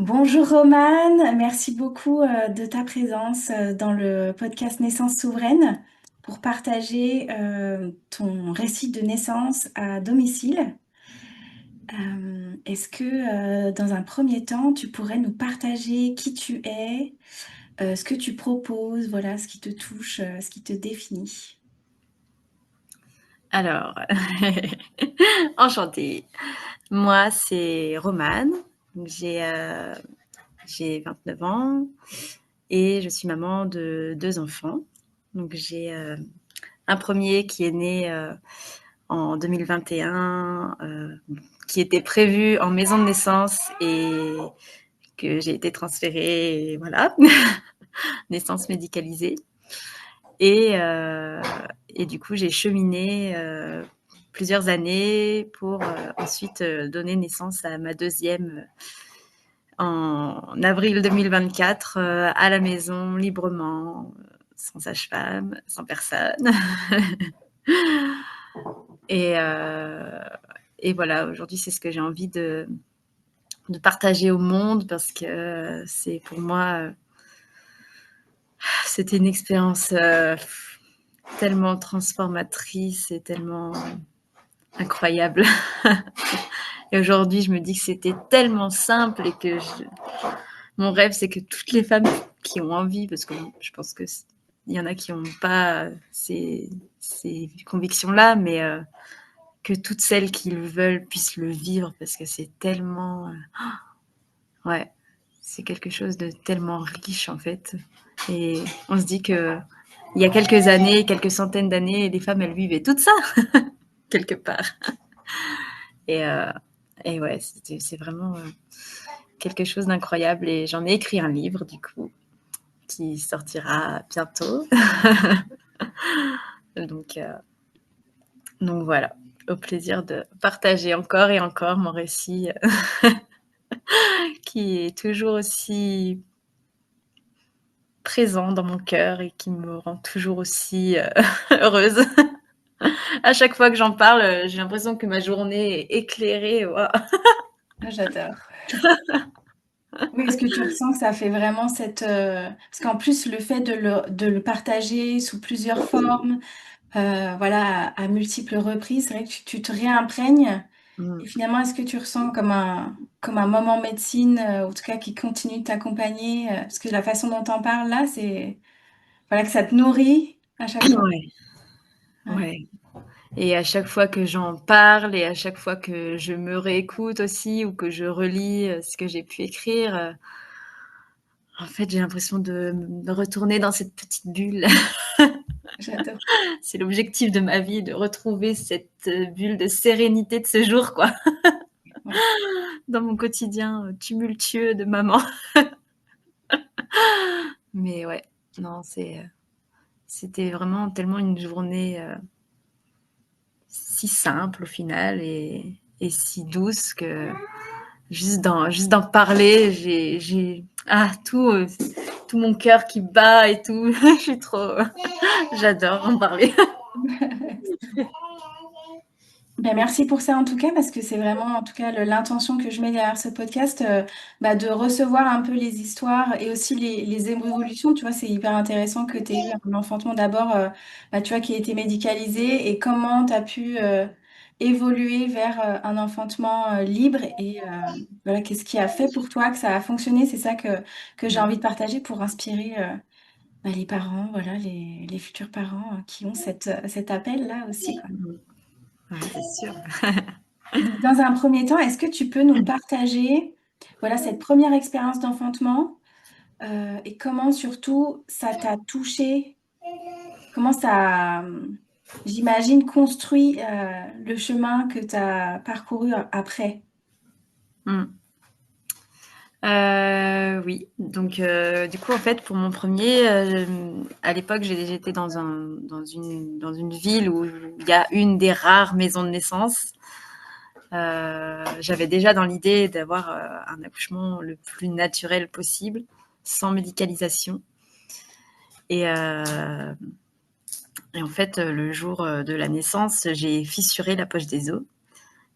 Bonjour Romane, merci beaucoup de ta présence dans le podcast Naissance souveraine pour partager ton récit de naissance à domicile. Est-ce que dans un premier temps, tu pourrais nous partager qui tu es, ce que tu proposes, voilà, ce qui te touche, ce qui te définit? Alors, enchantée. Moi, c'est Romane. Donc, j'ai 29 ans et je suis maman de 2 enfants. Donc, j'ai un premier qui est né en 2021, qui était prévu en maison de naissance et que j'ai été transférée, et voilà, naissance médicalisée. Et, euh, et du coup, j'ai cheminé plusieurs années pour ensuite donner naissance à ma deuxième en avril 2024 à la maison, librement, sans sage-femme, sans personne. et, euh, et voilà, aujourd'hui, c'est ce que j'ai envie de partager au monde parce que c'est pour moi, c'était une expérience tellement transformatrice et tellement incroyable. Et aujourd'hui, je me dis que c'était tellement simple et que mon rêve, c'est que toutes les femmes qui ont envie, parce que je pense que il y en a qui n'ont pas ces convictions-là, mais que toutes celles qui le veulent puissent le vivre parce que c'est tellement, ouais, c'est quelque chose de tellement riche en fait. Et on se dit que il y a quelques années, quelques centaines d'années, les femmes elles vivaient tout ça quelque part. Et, euh, et ouais, c'est vraiment quelque chose d'incroyable. Et j'en ai écrit un livre, du coup, qui sortira bientôt. donc, euh, donc voilà, au plaisir de partager encore et encore mon récit qui est toujours aussi présent dans mon cœur et qui me rend toujours aussi heureuse. À chaque fois que j'en parle, j'ai l'impression que ma journée est éclairée. Wow. Ah, j'adore. Oui, est-ce que tu ressens que ça fait vraiment cette... Parce qu'en plus, le fait de le partager sous plusieurs formes, voilà, à multiples reprises, c'est vrai que tu te réimprègnes. Et Mm. finalement, est-ce que tu ressens comme un moment médecine, en tout cas qui continue de t'accompagner, parce que la façon dont t'en parles là, c'est voilà que ça te nourrit à chaque fois. Ouais, Ouais. ouais. Et à chaque fois que j'en parle et à chaque fois que je me réécoute aussi ou que je relis ce que j'ai pu écrire, en fait, j'ai l'impression de retourner dans cette petite bulle. J'adore. C'est l'objectif de ma vie, de retrouver cette bulle de sérénité de ce jour, quoi, Ouais. dans mon quotidien tumultueux de maman. Mais ouais, non, c'était vraiment tellement une journée si simple au final et si douce que juste d'en parler, j'ai tout mon cœur qui bat et tout. Je suis trop, j'adore en parler. Ben, merci pour ça en tout cas, parce que c'est vraiment en tout cas l'intention que je mets derrière ce podcast, bah, de recevoir un peu les histoires et aussi les évolutions. Tu vois, c'est hyper intéressant que tu aies eu un enfantement d'abord, bah, tu vois, qui a été médicalisé et comment tu as pu évoluer vers un enfantement libre et voilà, qu'est-ce qui a fait pour toi que ça a fonctionné. C'est ça que j'ai envie de partager pour inspirer bah, les parents, voilà, les futurs parents qui ont cet appel-là aussi, quoi. Ouais, c'est sûr. Donc, dans un premier temps, est-ce que tu peux nous partager, voilà, cette première expérience d'enfantement et comment surtout ça t'a touché, comment ça, j'imagine, construit le chemin que tu as parcouru après. Mm. Oui, donc du coup en fait pour mon premier, à l'époque j'étais dans une ville où il y a une des rares maisons de naissance. J'avais déjà dans l'idée d'avoir un accouchement le plus naturel possible, sans médicalisation. Et, euh, et en fait le jour de la naissance j'ai fissuré la poche des os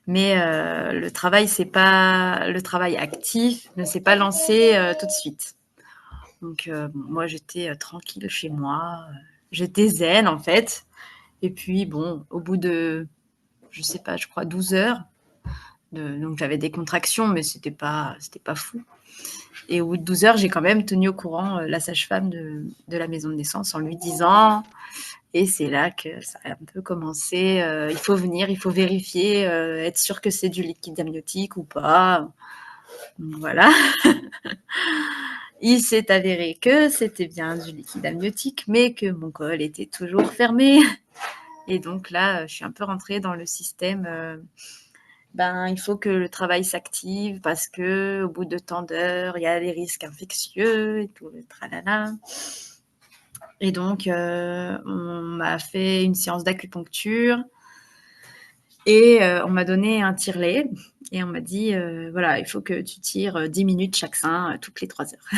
Mais le travail actif ne s'est pas lancé tout de suite. Donc moi, j'étais tranquille chez moi. J'étais zen, en fait. Et puis, bon, au bout de, je sais pas, je crois 12 heures, donc j'avais des contractions, mais c'était pas fou. Et au bout de 12 heures, j'ai quand même tenu au courant la sage-femme de la maison de naissance en lui disant, et c'est là que ça a un peu commencé, il faut venir, il faut vérifier, être sûr que c'est du liquide amniotique ou pas. Donc voilà. Il s'est avéré que c'était bien du liquide amniotique, mais que mon col était toujours fermé. Et donc là, je suis un peu rentrée dans le système. Il faut que le travail s'active parce que au bout de tant d'heures, il y a les risques infectieux et tout le tralala. Et donc, on m'a fait une séance d'acupuncture et on m'a donné un tire-lait et on m'a dit, voilà, il faut que tu tires 10 minutes chaque sein toutes les 3 heures.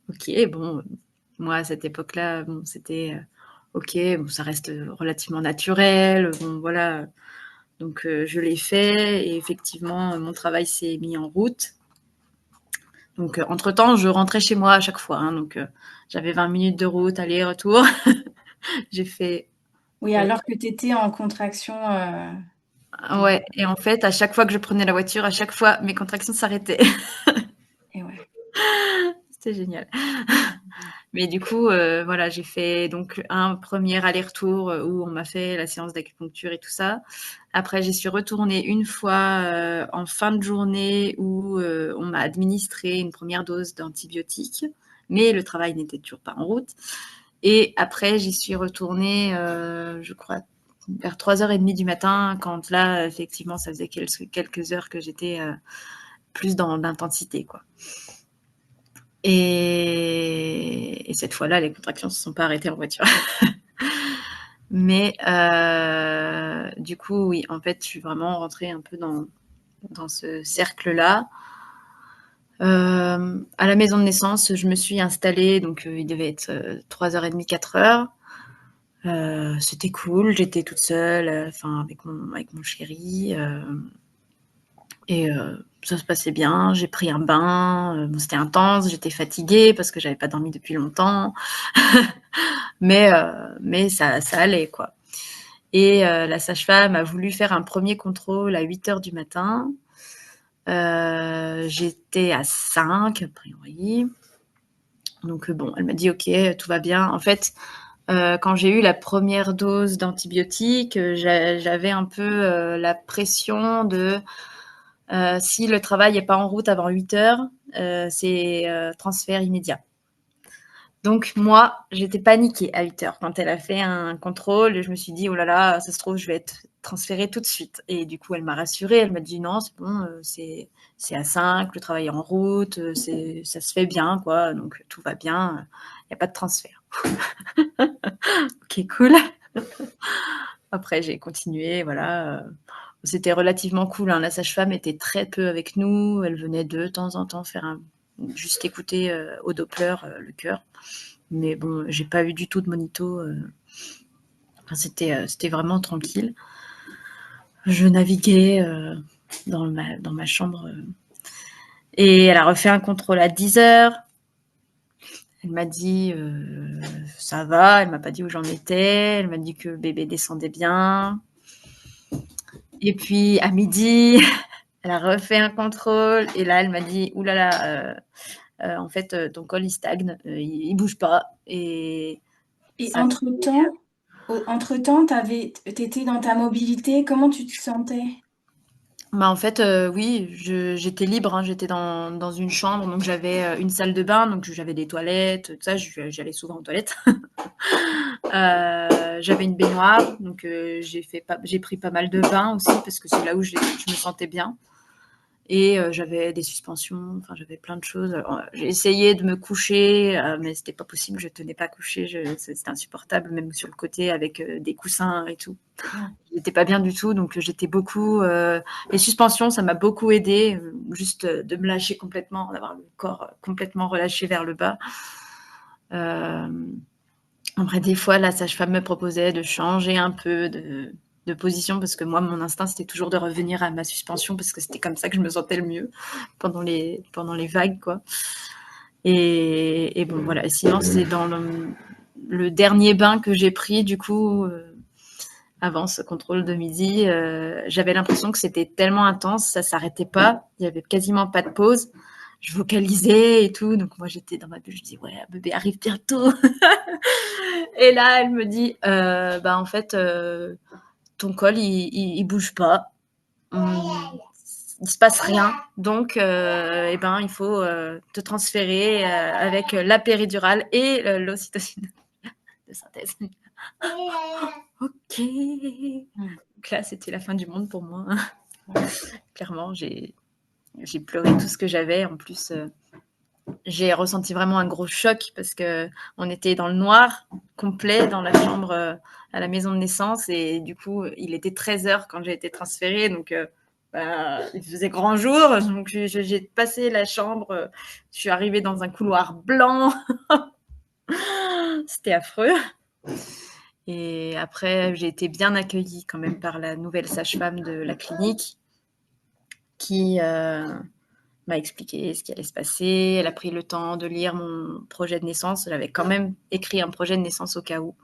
Ok, bon, moi à cette époque-là, bon, c'était ok, bon, ça reste relativement naturel, bon, voilà. Donc je l'ai fait et effectivement, mon travail s'est mis en route. Donc entre-temps, je rentrais chez moi à chaque fois. Hein, donc j'avais 20 minutes de route, aller-retour. J'ai fait... Oui, alors que tu étais en contraction. Ouais, et en fait, à chaque fois que je prenais la voiture, à chaque fois, mes contractions s'arrêtaient. Et ouais. C'était génial. Mais du coup, voilà, j'ai fait donc un premier aller-retour où on m'a fait la séance d'acupuncture et tout ça. Après, j'y suis retournée une fois en fin de journée où on m'a administré une première dose d'antibiotiques, mais le travail n'était toujours pas en route. Et après, j'y suis retournée, je crois, vers 3h30 du matin, quand là, effectivement, ça faisait quelques heures que j'étais plus dans l'intensité, quoi. Et cette fois-là, les contractions ne se sont pas arrêtées en voiture. Mais du coup, oui, en fait, je suis vraiment rentrée un peu dans ce cercle-là. À la maison de naissance, je me suis installée, donc il devait être 3h30, 4h. C'était cool, j'étais toute seule, avec mon chéri. Et ça se passait bien, j'ai pris un bain, bon, c'était intense, j'étais fatiguée parce que j'avais pas dormi depuis longtemps. Mais ça allait, quoi. Et la sage-femme a voulu faire un premier contrôle à 8h du matin. J'étais à 5, a priori. Donc bon, elle m'a dit ok, tout va bien. En fait, quand j'ai eu la première dose d'antibiotiques, j'avais un peu la pression de si le travail n'est pas en route avant 8h, c'est transfert immédiat. Donc moi, j'étais paniquée à 8h. Quand elle a fait un contrôle, je me suis dit, oh là là, ça se trouve, je vais être transférée tout de suite. Et du coup, elle m'a rassurée, elle m'a dit, non, c'est bon, c'est à 5, le travail est en route, ça se fait bien, quoi, donc tout va bien, il n'y a pas de transfert. Ok, cool. Après, j'ai continué, voilà. C'était relativement cool, hein. La sage-femme était très peu avec nous, elle venait de temps en temps faire juste écouter au Doppler le cœur. Mais bon, j'ai pas eu du tout de monito. C'était vraiment tranquille. Je naviguais dans ma chambre. Et elle a refait un contrôle à 10h. Elle m'a dit ça va. Elle m'a pas dit où j'en étais. Elle m'a dit que le bébé descendait bien. Et puis à midi, elle a refait un contrôle. Et là, elle m'a dit oulala, en fait, ton col il stagne, il bouge pas. Et Et ça. entre-temps, t'étais dans ta mobilité. Comment tu te sentais? Bah, en fait, oui, j'étais libre, hein, j'étais dans une chambre, donc j'avais une salle de bain, donc j'avais des toilettes, tout ça, j'allais souvent aux toilettes. J'avais une baignoire, donc j'ai pris pas mal de bains aussi, parce que c'est là où je me sentais bien. Et j'avais des suspensions, enfin j'avais plein de choses. Alors, j'ai essayé de me coucher, mais c'était pas possible, je tenais pas coucher, c'était insupportable, même sur le côté avec des coussins et tout. J'étais pas bien du tout, donc j'étais beaucoup. Les suspensions, ça m'a beaucoup aidé, juste de me lâcher complètement, d'avoir le corps complètement relâché vers le bas. Après, des fois, la sage-femme me proposait de changer un peu, de position parce que moi, mon instinct, c'était toujours de revenir à ma suspension parce que c'était comme ça que je me sentais le mieux pendant les vagues, quoi. Et bon, voilà. Et sinon, c'est dans le dernier bain que j'ai pris, du coup, avant ce contrôle de midi, j'avais l'impression que c'était tellement intense, ça s'arrêtait pas, il y avait quasiment pas de pause. Je vocalisais et tout, donc moi j'étais dans ma bulle, je dis ouais, bébé arrive bientôt. Et là, elle me dit, bah en fait, ton col il bouge pas, il se passe rien, donc eh ben il faut te transférer avec la péridurale et l'ocytocine de synthèse. Ok. Donc là, c'était la fin du monde pour moi. Clairement, j'ai pleuré tout ce que j'avais. En plus, j'ai ressenti vraiment un gros choc parce que on était dans le noir complet dans la chambre à la maison de naissance et du coup, il était 13h quand j'ai été transférée. Donc, il faisait grand jour. Donc, j'ai passé la chambre. Je suis arrivée dans un couloir blanc. C'était affreux. Et après, j'ai été bien accueillie quand même par la nouvelle sage-femme de la clinique qui m'a expliqué ce qui allait se passer. Elle a pris le temps de lire mon projet de naissance. J'avais quand même écrit un projet de naissance au cas où.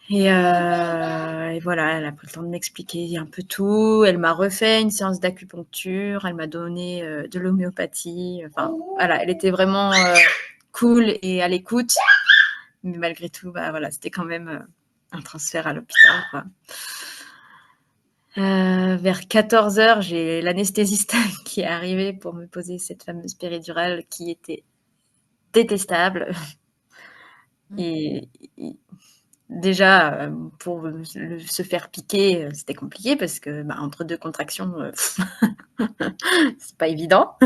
Et voilà, elle a pris le temps de m'expliquer un peu tout. Elle m'a refait une séance d'acupuncture. Elle m'a donné de l'homéopathie. Enfin, voilà, elle était vraiment cool et à l'écoute. Mais malgré tout, bah, voilà, c'était quand même un transfert à l'hôpital, quoi. Vers 14h, j'ai l'anesthésiste qui est arrivé pour me poser cette fameuse péridurale qui était détestable. Et déjà, pour se faire piquer, c'était compliqué parce que entre deux contractions, c'est pas évident.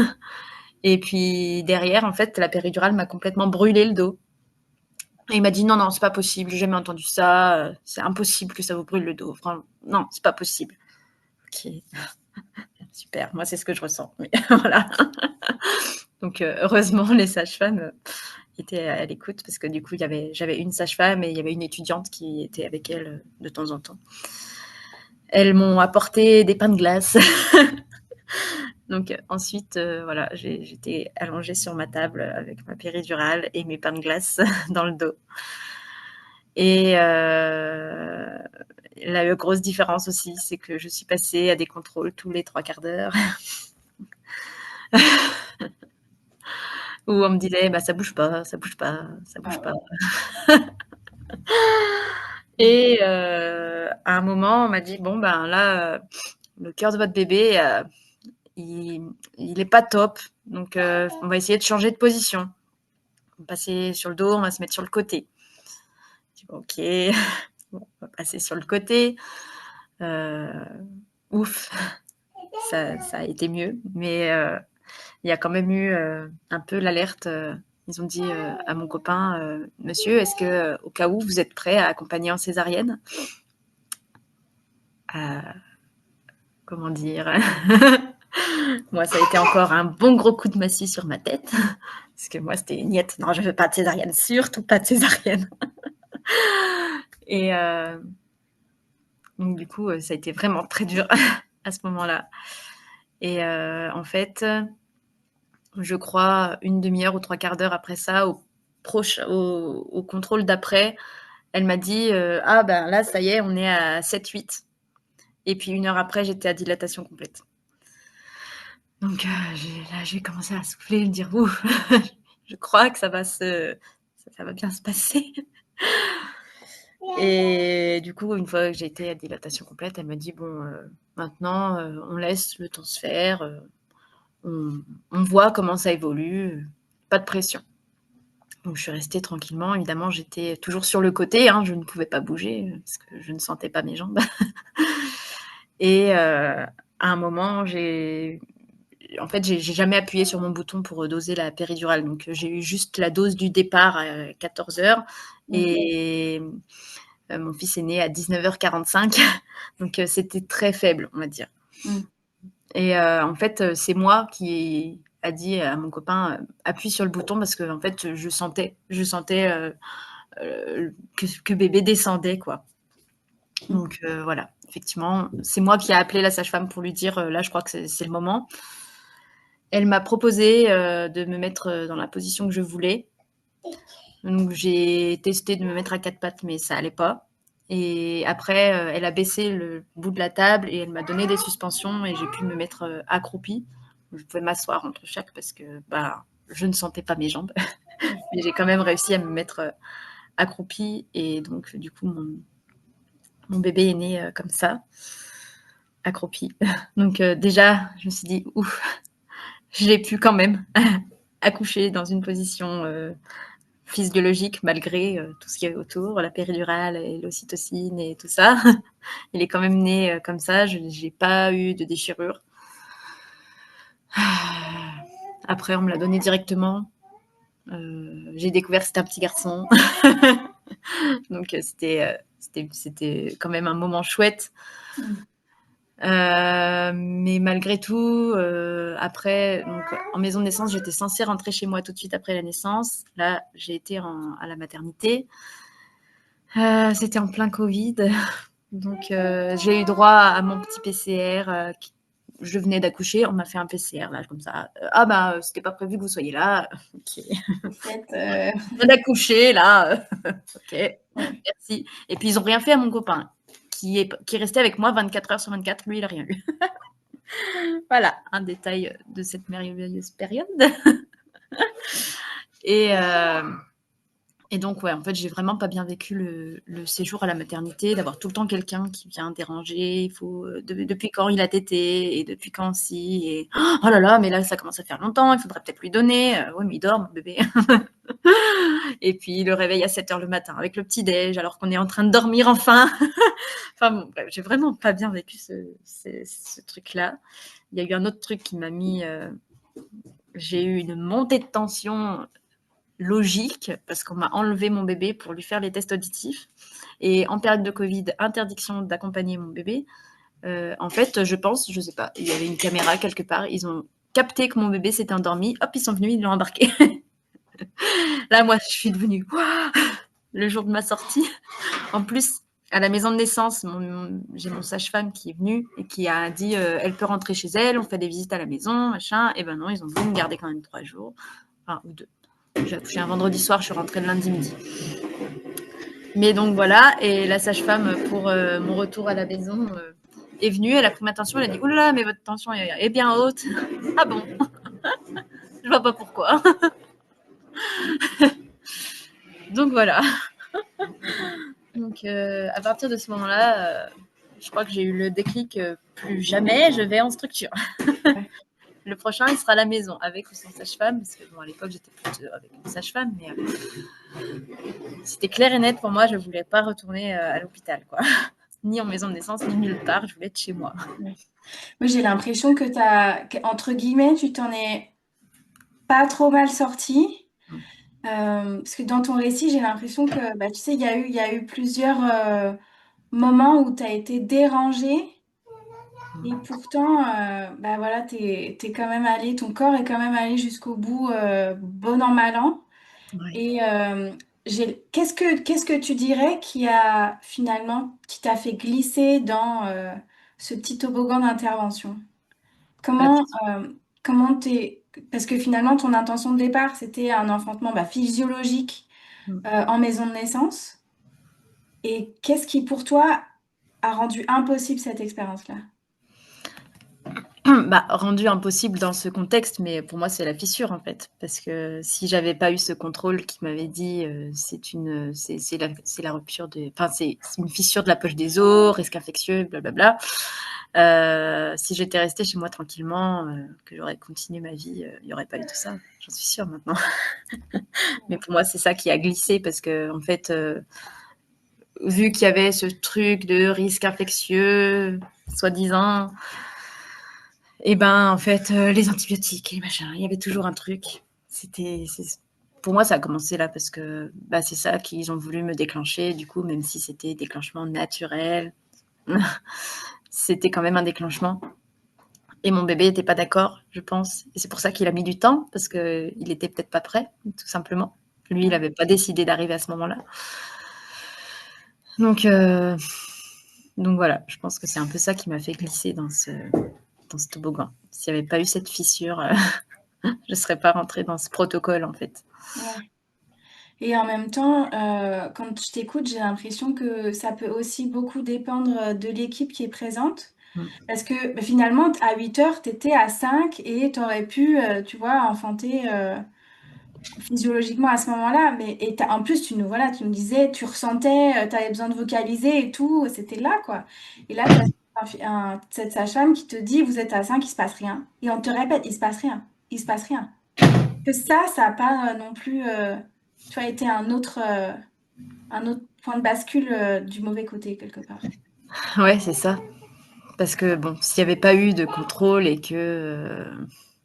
Et puis derrière, en fait, la péridurale m'a complètement brûlé le dos. Et il m'a dit non, c'est pas possible, j'ai jamais entendu ça, c'est impossible que ça vous brûle le dos. Enfin, non, c'est pas possible. Ok. Super, moi c'est ce que je ressens. Mais voilà. Donc heureusement les sages-femmes étaient à l'écoute parce que du coup j'avais une sage-femme et il y avait une étudiante qui était avec elle de temps en temps. Elles m'ont apporté des pains de glace. Donc ensuite voilà, j'étais allongée sur ma table avec ma péridurale et mes pains de glace dans le dos. Et la grosse différence aussi, c'est que je suis passée à des contrôles tous les 3/4 d'heure. Où on me disait ça bouge pas, ça bouge pas, ça bouge pas. Et à un moment, on m'a dit bon là, le cœur de votre bébé, il est pas top, donc on va essayer de changer de position. On va passer sur le dos, on va se mettre sur le côté. Je dis, ok, bon, on va passer sur le côté. Ouf, ça a été mieux, mais il y a quand même eu un peu l'alerte. Ils ont dit à mon copain, monsieur, est-ce que au cas où vous êtes prêt à accompagner en césarienne? Comment dire? Moi, ça a été encore un bon gros coup de massue sur ma tête. Parce que moi, c'était niette. Non, je veux pas de césarienne, surtout pas de césarienne. Et donc, du coup, ça a été vraiment très dur à ce moment-là. Et en fait, je crois une demi-heure ou 3/4 d'heure après ça, au contrôle d'après, elle m'a dit là, ça y est, on est à 7-8. Et puis 1 heure après, j'étais à dilatation complète. Donc j'ai commencé à souffler, me dire ouf, je crois que ça va bien se passer. Et du coup, une fois que j'ai été à dilatation complète, elle m'a dit bon, maintenant on laisse le temps se faire, on voit comment ça évolue, pas de pression. Donc je suis restée tranquillement. Évidemment, j'étais toujours sur le côté, hein, je ne pouvais pas bouger parce que je ne sentais pas mes jambes. Et à un moment, j'ai jamais appuyé sur mon bouton pour doser la péridurale. Donc, j'ai eu juste la dose du départ à 14h et mon fils est né à 19h45. Donc, c'était très faible, on va dire. Et en fait, c'est moi qui a dit à mon copain appuie sur le bouton parce que en fait, je sentais que bébé descendait, quoi. Donc voilà, effectivement, c'est moi qui ai appelé la sage-femme pour lui dire, là, je crois que c'est le moment. Elle m'a proposé de me mettre dans la position que je voulais. Donc j'ai testé de me mettre à quatre pattes, mais ça allait pas. Et après, elle a baissé le bout de la table et elle m'a donné des suspensions et j'ai pu me mettre accroupie. Je pouvais m'asseoir entre chaque parce que je ne sentais pas mes jambes. Mais j'ai quand même réussi à me mettre accroupie et donc du coup mon bébé est né comme ça, accroupi. Donc déjà, je me suis dit, ouf, j'ai pu quand même accoucher dans une position physiologique malgré tout ce qu'il y avait autour, la péridurale et l'ocytocine et tout ça. Il est quand même né comme ça, je n'ai pas eu de déchirure. Après, on me l'a donné directement. J'ai découvert que c'était un petit garçon. Donc, c'était quand même un moment chouette. Mais malgré tout, après, donc, en maison de naissance, j'étais censée rentrer chez moi tout de suite après la naissance. Là, j'ai été à la maternité. C'était en plein Covid. Donc, j'ai eu droit à mon petit PCR. Je venais d'accoucher, on m'a fait un PCR, là, comme ça. C'était pas prévu que vous soyez là. Ok. Au fait, Je viens d'accoucher, là. Ok, merci. Et puis, ils ont rien fait à mon copain, qui est resté avec moi 24 heures sur 24. Lui, il a rien eu. Voilà, un détail de cette merveilleuse période. Et, et donc, ouais, en fait, j'ai vraiment pas bien vécu le séjour à la maternité, d'avoir tout le temps quelqu'un qui vient déranger. Il faut depuis quand il a tété et depuis quand si. Et oh là là, mais là, ça commence à faire longtemps. Il faudrait peut-être lui donner. Oui, mais il dort, mon bébé. Et puis le réveil à 7 heures le matin avec le petit déj, alors qu'on est en train de dormir enfin. Enfin bon, bref, j'ai vraiment pas bien vécu ce truc-là. Il y a eu un autre truc qui m'a mis. J'ai eu une montée de tension logique parce qu'on m'a enlevé mon bébé pour lui faire les tests auditifs. Et en période de Covid, interdiction d'accompagner mon bébé. En fait, je pense, je sais pas, il y avait une caméra quelque part, ils ont capté que mon bébé s'était endormi, hop, ils sont venus, ils l'ont embarqué. Là, moi, je suis devenue le jour de ma sortie. En plus, à la maison de naissance, j'ai mon sage-femme qui est venu et qui a dit elle peut rentrer chez elle, on fait des visites à la maison, machin. Et ben non, ils ont voulu me garder quand même 3 jours, enfin, ou 2. J'ai accouché un vendredi soir, je suis rentrée le lundi midi. Mais donc voilà, et la sage-femme pour mon retour à la maison est venue, elle a pris ma tension, elle a dit oulala, mais votre tension est bien haute. Ah bon? Je vois pas pourquoi. Donc voilà. Donc à partir de ce moment-là, je crois que j'ai eu le déclic, plus jamais je vais en structure. Le prochain, il sera à la maison, avec ou sans sage-femme, parce que bon, à l'époque, j'étais plutôt avec une sage-femme, mais c'était clair et net pour moi, je voulais pas retourner à l'hôpital, quoi. Ni en maison de naissance, ni nulle part, je voulais être chez moi. moi, j'ai l'impression entre guillemets, tu t'en es pas trop mal sorti. Parce que dans ton récit, j'ai l'impression que, tu sais, il y a eu plusieurs moments où tu as été dérangée et pourtant, voilà, t'es quand même allé, ton corps est quand même allé jusqu'au bout, bon an, mal an. Ouais. Et qu'est-ce que tu dirais qui t'a fait glisser dans ce petit toboggan d'intervention? Bah, Comment, comment parce que finalement, ton intention de départ, c'était un enfantement physiologique en maison de naissance. Et qu'est-ce qui, pour toi, a rendu impossible cette expérience-là? rendu impossible dans ce contexte, mais pour moi, c'est la fissure, en fait. Parce que si j'avais pas eu ce contrôle qui m'avait dit c'est la rupture enfin, c'est une fissure de la poche des os, risque infectieux, blablabla. Si j'étais restée chez moi tranquillement, que j'aurais continué ma vie, il n'y aurait pas eu tout ça. J'en suis sûre maintenant. Mais pour moi, c'est ça qui a glissé parce que, en fait, vu qu'il y avait ce truc de risque infectieux, soi-disant, et ben en fait, les antibiotiques et les machins, il y avait toujours un truc. Pour moi, ça a commencé là parce que c'est ça qu'ils ont voulu me déclencher. Du coup, même si c'était déclenchement naturel, c'était quand même un déclenchement. Et mon bébé n'était pas d'accord, je pense. Et c'est pour ça qu'il a mis du temps, parce qu'il n'était peut-être pas prêt, tout simplement. Lui, il n'avait pas décidé d'arriver à ce moment-là. Donc, Donc voilà, je pense que c'est un peu ça qui m'a fait glisser dans ce toboggan. S'il n'y avait pas eu cette fissure, je ne serais pas rentrée dans ce protocole en fait. Ouais. Et en même temps, quand je t'écoute, j'ai l'impression que ça peut aussi beaucoup dépendre de l'équipe qui est présente. Mm. Parce que finalement, à 8 heures, tu étais à 5 et tu aurais pu, tu vois, enfanter physiologiquement à ce moment-là. Mais en plus, voilà, tu me disais, tu ressentais, tu avais besoin de vocaliser et tout, c'était là, quoi. Et là, tu as cette sage-femme qui te dit, vous êtes à 5, il se passe rien. Et on te répète, il se passe rien, il se passe rien. Que ça n'a pas non plus, tu vois, été un autre point de bascule du mauvais côté, quelque part. Ouais, c'est ça. Parce que bon, s'il n'y avait pas eu de contrôle et que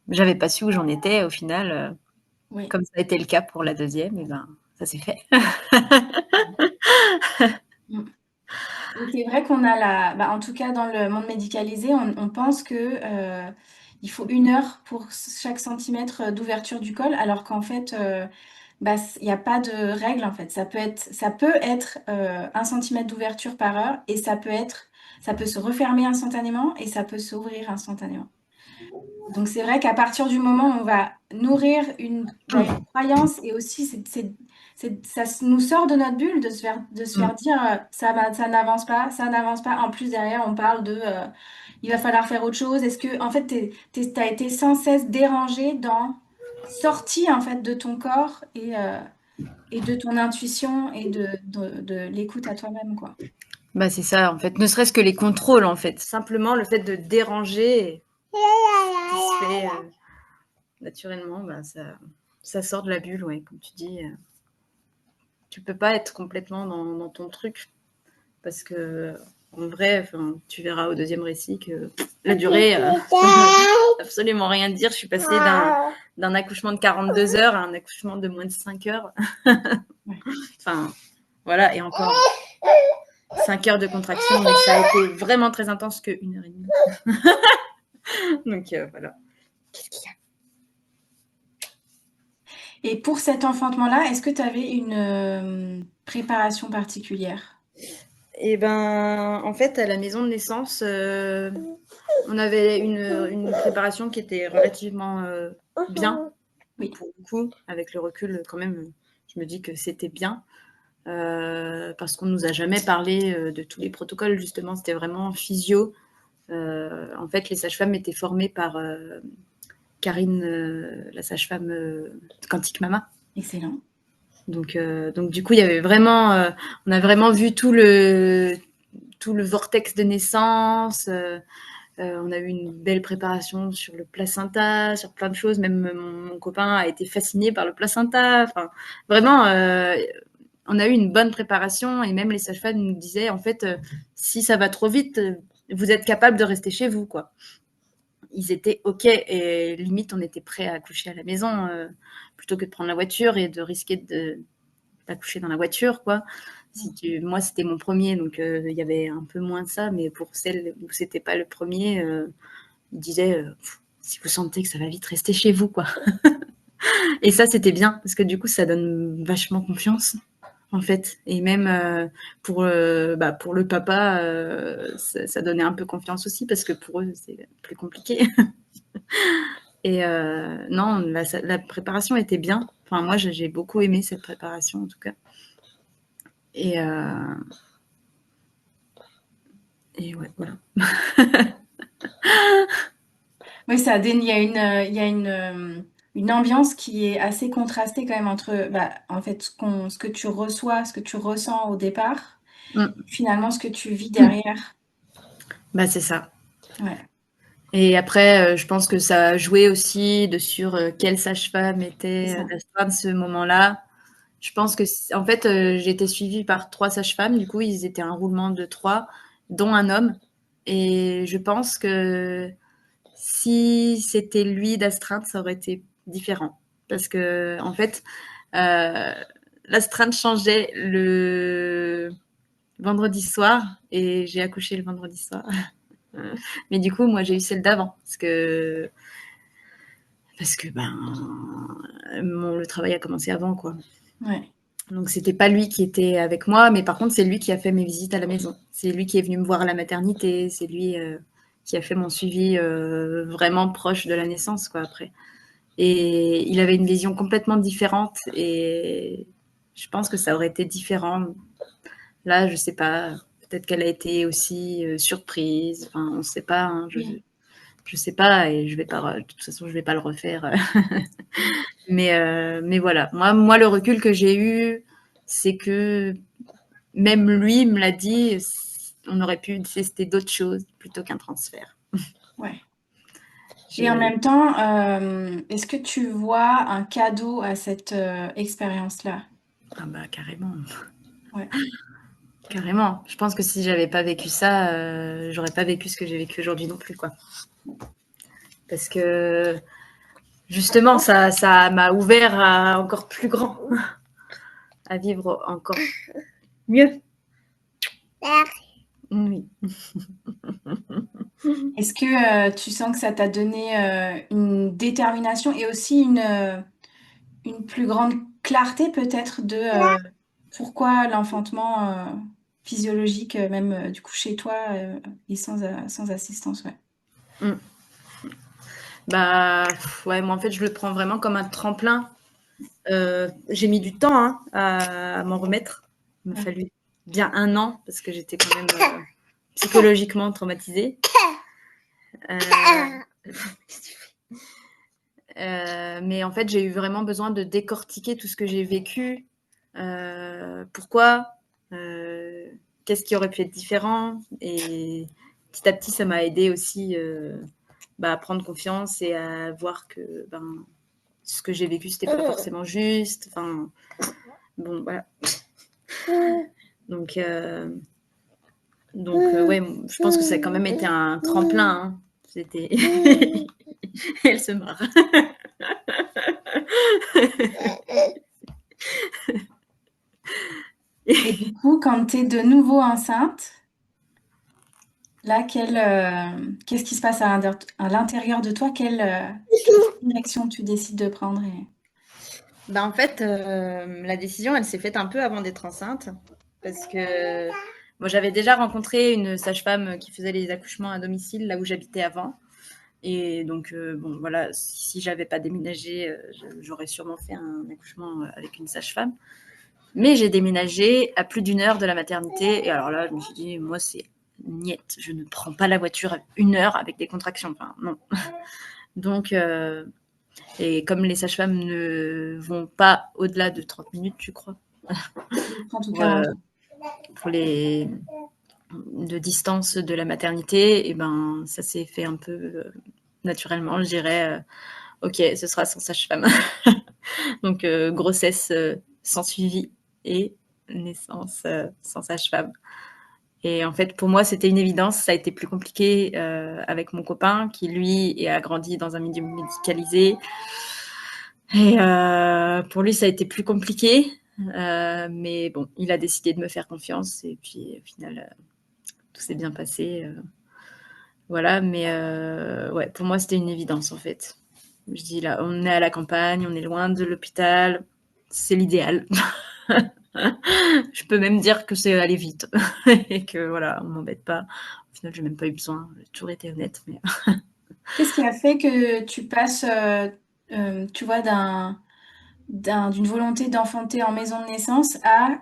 j'avais pas su où j'en étais, au final, Oui. comme ça a été le cas pour la deuxième, et ben ça s'est fait. Mm. Et c'est vrai qu'on a bah, en tout cas dans le monde médicalisé, on pense que il faut 1 heure pour chaque centimètre d'ouverture du col, alors qu'en fait, bah, il n'y a pas de règle en fait. Ça peut être 1 centimètre d'ouverture par heure et ça peut se refermer instantanément et ça peut s'ouvrir instantanément. Donc c'est vrai qu'à partir du moment où on va nourrir une croyance et aussi ça nous sort de notre bulle de se faire dire ça n'avance pas, ça n'avance pas. En plus derrière on parle de il va falloir faire autre chose. Est-ce que en fait t'as été sans cesse dérangé sorti en fait de ton corps et de ton intuition et de l'écoute à toi-même quoi. Bah c'est ça en fait, ne serait-ce que les contrôles en fait, simplement le fait de déranger qui se fait naturellement, bah ça sort de la bulle, ouais, comme tu dis. Tu peux pas être complètement dans ton truc parce que en vrai, tu verras au deuxième récit que la durée, absolument rien dire. Je suis passée d'un accouchement de 42 heures à un accouchement de moins de 5 heures. Ouais. Enfin, voilà, et encore 5 heures de contraction, mais ça a été vraiment très intense que 1 heure et demie. Donc voilà. Qu'est-ce qu'il y a? Et pour cet enfantement-là, est-ce que tu avais une préparation particulière? Et ben, en fait, à la maison de naissance, on avait une préparation qui était relativement bien. Oui, Pour le coup, avec le recul, quand même, je me dis que c'était bien. Parce qu'on nous a jamais parlé de tous les protocoles, justement, c'était vraiment physio. En fait, les sages-femmes étaient formées par Karine, la sage-femme de Quantique Mama. excellent. Donc du coup, il y avait vraiment, on a vraiment vu tout le vortex de naissance. On a eu une belle préparation sur le placenta, sur plein de choses. Même mon copain a été fasciné par le placenta. Enfin, vraiment, on a eu une bonne préparation et même les sages-femmes nous disaient, en fait, si ça va trop vite, vous êtes capable de rester chez vous, quoi. Ils étaient OK et limite, on était prêt à accoucher à la maison plutôt que de prendre la voiture et de risquer d'accoucher dans la voiture, quoi. Moi, c'était mon premier, donc il y avait un peu moins de ça, mais pour celle où c'était pas le premier, ils disaient si vous sentez que ça va vite, restez chez vous, quoi. Et ça, c'était bien parce que du coup, ça donne vachement confiance, en fait. Et même pour le papa, ça donnait un peu confiance aussi parce que pour eux, c'est plus compliqué. Et non, la préparation était bien. Enfin, moi, j'ai beaucoup aimé cette préparation, en tout cas. Et, et ouais, voilà. Oui, il y a une ambiance qui est assez contrastée quand même entre bah, en fait, ce que tu reçois, ce que tu ressens au départ, Mm. finalement ce que tu vis derrière. Bah, c'est ça. Ouais, Et après, je pense que ça a joué aussi sur quelle sage-femme c'est était ça. d'astreinte ce moment-là. Je pense que, en fait, j'ai été suivie par 3 sages-femmes. Du coup, ils étaient un roulement de 3, dont un homme. Et je pense que si c'était lui d'astreinte, ça aurait été différent. Parce que, en fait, euh, l'astreinte changeait le vendredi soir et j'ai accouché le vendredi soir. Mais du coup, moi, j'ai eu celle d'avant parce que le travail a commencé avant, quoi. Ouais. Donc, c'était pas lui qui était avec moi, mais par contre, c'est lui qui a fait mes visites à la maison. C'est lui qui est venu me voir à la maternité. C'est lui qui a fait mon suivi vraiment proche de la naissance, quoi, après. Et il avait une vision complètement différente. Et je pense que ça aurait été différent. Là, je sais pas. Peut-être qu'elle a été aussi surprise. Enfin, on sait pas. Hein, Oui. je sais pas. Et je vais pas. De toute façon, je vais pas le refaire. Mais voilà. Moi, le recul que j'ai eu, c'est que même lui me l'a dit, on aurait pu tester d'autres choses plutôt qu'un transfert. Ouais. Et en Je... même temps, est-ce que tu vois un cadeau à cette expérience-là? Ah bah carrément, Ouais. carrément. Je pense que si j'avais pas vécu ça, j'aurais pas vécu ce que j'ai vécu aujourd'hui non plus, quoi. Parce que justement, ça m'a ouvert à encore plus grand, à vivre encore mieux. Oui. Est-ce que tu sens que ça t'a donné une détermination et aussi une plus grande clarté peut-être de pourquoi l'enfantement physiologique, même du coup chez toi, est sans assistance, ouais. Mm. Bah ouais, moi en fait, je le prends vraiment comme un tremplin. J'ai mis du temps hein, à m'en remettre. Il m'a Ouais. fallu bien 1 an parce que j'étais quand même psychologiquement traumatisée. Euh, mais en fait, j'ai eu vraiment besoin de décortiquer tout ce que j'ai vécu. Pourquoi qu'est-ce qui aurait pu être différent. Et petit à petit, ça m'a aidé aussi à prendre confiance et à voir que ce que j'ai vécu, c'était pas forcément juste. Enfin, bon, voilà. Donc, ouais, je pense que ça a quand même été un tremplin. Hein. C'était. Elle se marre. Et du coup, quand tu es de nouveau enceinte, là, qu'est-ce qui se passe à l'intérieur de toi? Quelle direction tu décides de prendre En fait, la décision, elle s'est faite un peu avant d'être enceinte. Parce que moi, j'avais déjà rencontré une sage-femme qui faisait les accouchements à domicile, là où j'habitais avant. Et donc, bon, voilà, si j'avais pas déménagé, j'aurais sûrement fait un accouchement avec une sage-femme. Mais j'ai déménagé à plus d'1 heure de la maternité. Et alors là, je me suis dit, moi, c'est niette. Je ne prends pas la voiture à 1 heure avec des contractions. Enfin, non. Donc, et comme les sages-femmes ne vont pas au-delà de 30 minutes, je crois, prends tout pour, 40. pour les de distance de la maternité, et ben ça s'est fait un peu naturellement, je dirais. Ok, ce sera sans sage-femme. Donc grossesse sans suivi et naissance sans sage-femme. Et en fait, pour moi, c'était une évidence. Ça a été plus compliqué avec mon copain qui, lui, a grandi dans un milieu médicalisé. Et pour lui, ça a été plus compliqué. Mais bon, il a décidé de me faire confiance. Et puis, au final, tout s'est bien passé. Voilà, mais ouais, pour moi, c'était une évidence, en fait. Je dis là, on est à la campagne, on est loin de l'hôpital. C'est l'idéal. Je peux même dire que c'est aller vite et que voilà, on m'embête pas. Au final, j'ai même pas eu besoin. J'ai toujours été honnête. Mais... Qu'est-ce qui a fait que tu passes, tu vois, d'une volonté d'enfanter en maison de naissance à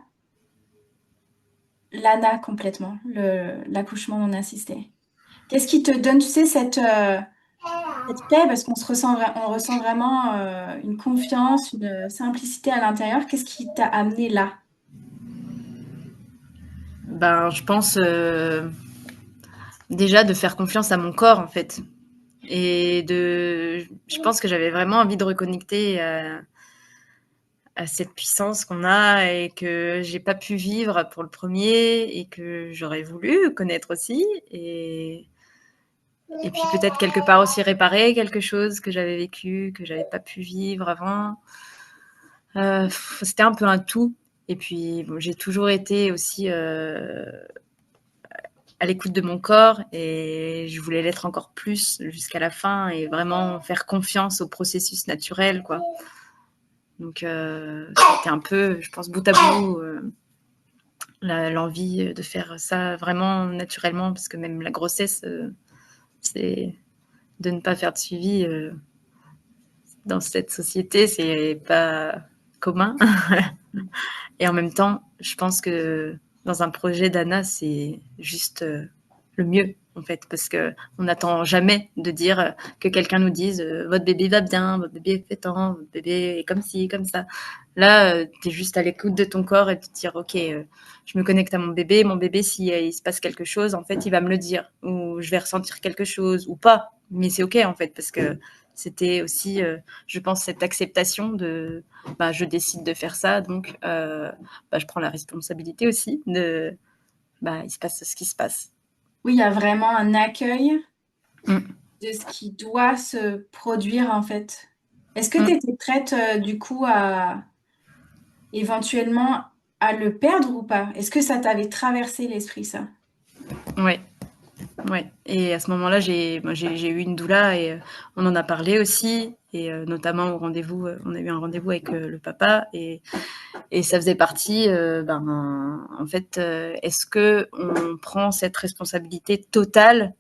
l'ANA complètement, l'accouchement non assisté? Qu'est-ce qui te donne, tu sais, cette paix, parce on ressent vraiment une confiance, une simplicité à l'intérieur. Qu'est-ce qui t'a amené là? Je pense déjà de faire confiance à mon corps en fait. Je pense que j'avais vraiment envie de reconnecter à cette puissance qu'on a et que j'ai pas pu vivre pour le premier et que j'aurais voulu connaître aussi. Et puis peut-être quelque part aussi réparer quelque chose que j'avais vécu, que j'avais pas pu vivre avant. C'était un peu un tout. Et puis bon, j'ai toujours été aussi à l'écoute de mon corps et je voulais l'être encore plus jusqu'à la fin et vraiment faire confiance au processus naturel, quoi. Donc, c'était un peu, je pense, bout à bout, l'envie de faire ça vraiment naturellement, parce que même la grossesse, c'est de ne pas faire de suivi dans cette société, c'est pas commun. Et en même temps, je pense que dans un projet d'Anna, c'est juste le mieux, en fait, parce que on n'attend jamais de dire que quelqu'un nous dise votre bébé va bien, votre bébé fait tant, votre bébé est comme ci, comme ça. Là, tu es juste à l'écoute de ton corps et de te dire ok, je me connecte à mon bébé, si il se passe quelque chose, en fait, il va me le dire, ou je vais ressentir quelque chose, ou pas. Mais c'est ok, en fait, parce que c'était aussi, je pense, cette acceptation de bah, je décide de faire ça, donc bah, je prends la responsabilité aussi de bah, il se passe ce qui se passe. Oui, il y a vraiment un accueil Mm. de ce qui doit se produire en fait. Est-ce que tu Mm. étais prête du coup à éventuellement à le perdre ou pas? Est-ce que ça t'avait traversé l'esprit ça? Ouais, ouais. Et à ce moment-là, j'ai eu une doula et on en a parlé aussi. Et notamment au rendez-vous, on a eu un rendez-vous avec le papa et ça faisait partie, en fait, est-ce que on prend cette responsabilité totale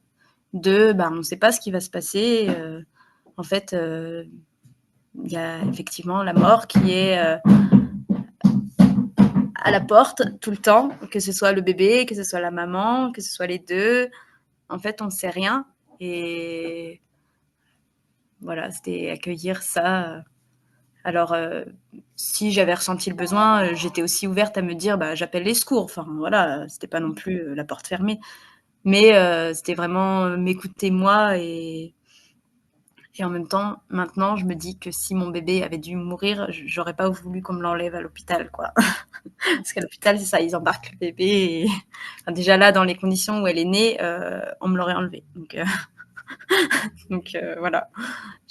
de, on ne sait pas ce qui va se passer. En fait, il y a effectivement la mort qui est à la porte tout le temps, que ce soit le bébé, que ce soit la maman, que ce soit les deux. En fait, on ne sait rien. Et voilà, c'était accueillir ça. Alors, si j'avais ressenti le besoin, j'étais aussi ouverte à me dire, j'appelle les secours. Enfin, voilà, c'était pas non plus la porte fermée. Mais c'était vraiment m'écouter moi et en même temps, maintenant, je me dis que si mon bébé avait dû mourir, j'aurais pas voulu qu'on me l'enlève à l'hôpital, quoi. Parce qu'à l'hôpital, c'est ça, ils embarquent le bébé. Et... Enfin, déjà là, dans les conditions où elle est née, on me l'aurait enlevé. Donc voilà,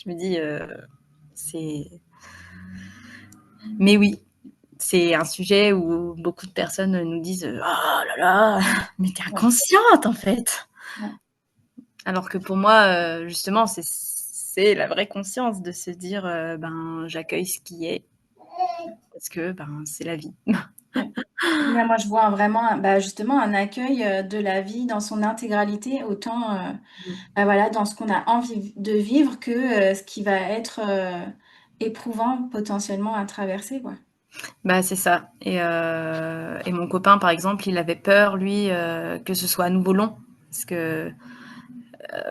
je me dis, c'est. Mais oui, c'est un sujet où beaucoup de personnes nous disent oh là là, mais t'es Ouais. inconsciente en fait. Ouais. Alors que pour moi, justement, c'est la vraie conscience de se dire j'accueille ce qui est parce que c'est la vie. Ouais. Là, moi, je vois vraiment, justement, un accueil de la vie dans son intégralité, autant voilà, dans ce qu'on a envie de vivre que ce qui va être éprouvant potentiellement à traverser, quoi. Bah, c'est ça. Et mon copain, par exemple, il avait peur, lui, que ce soit à nouveau long.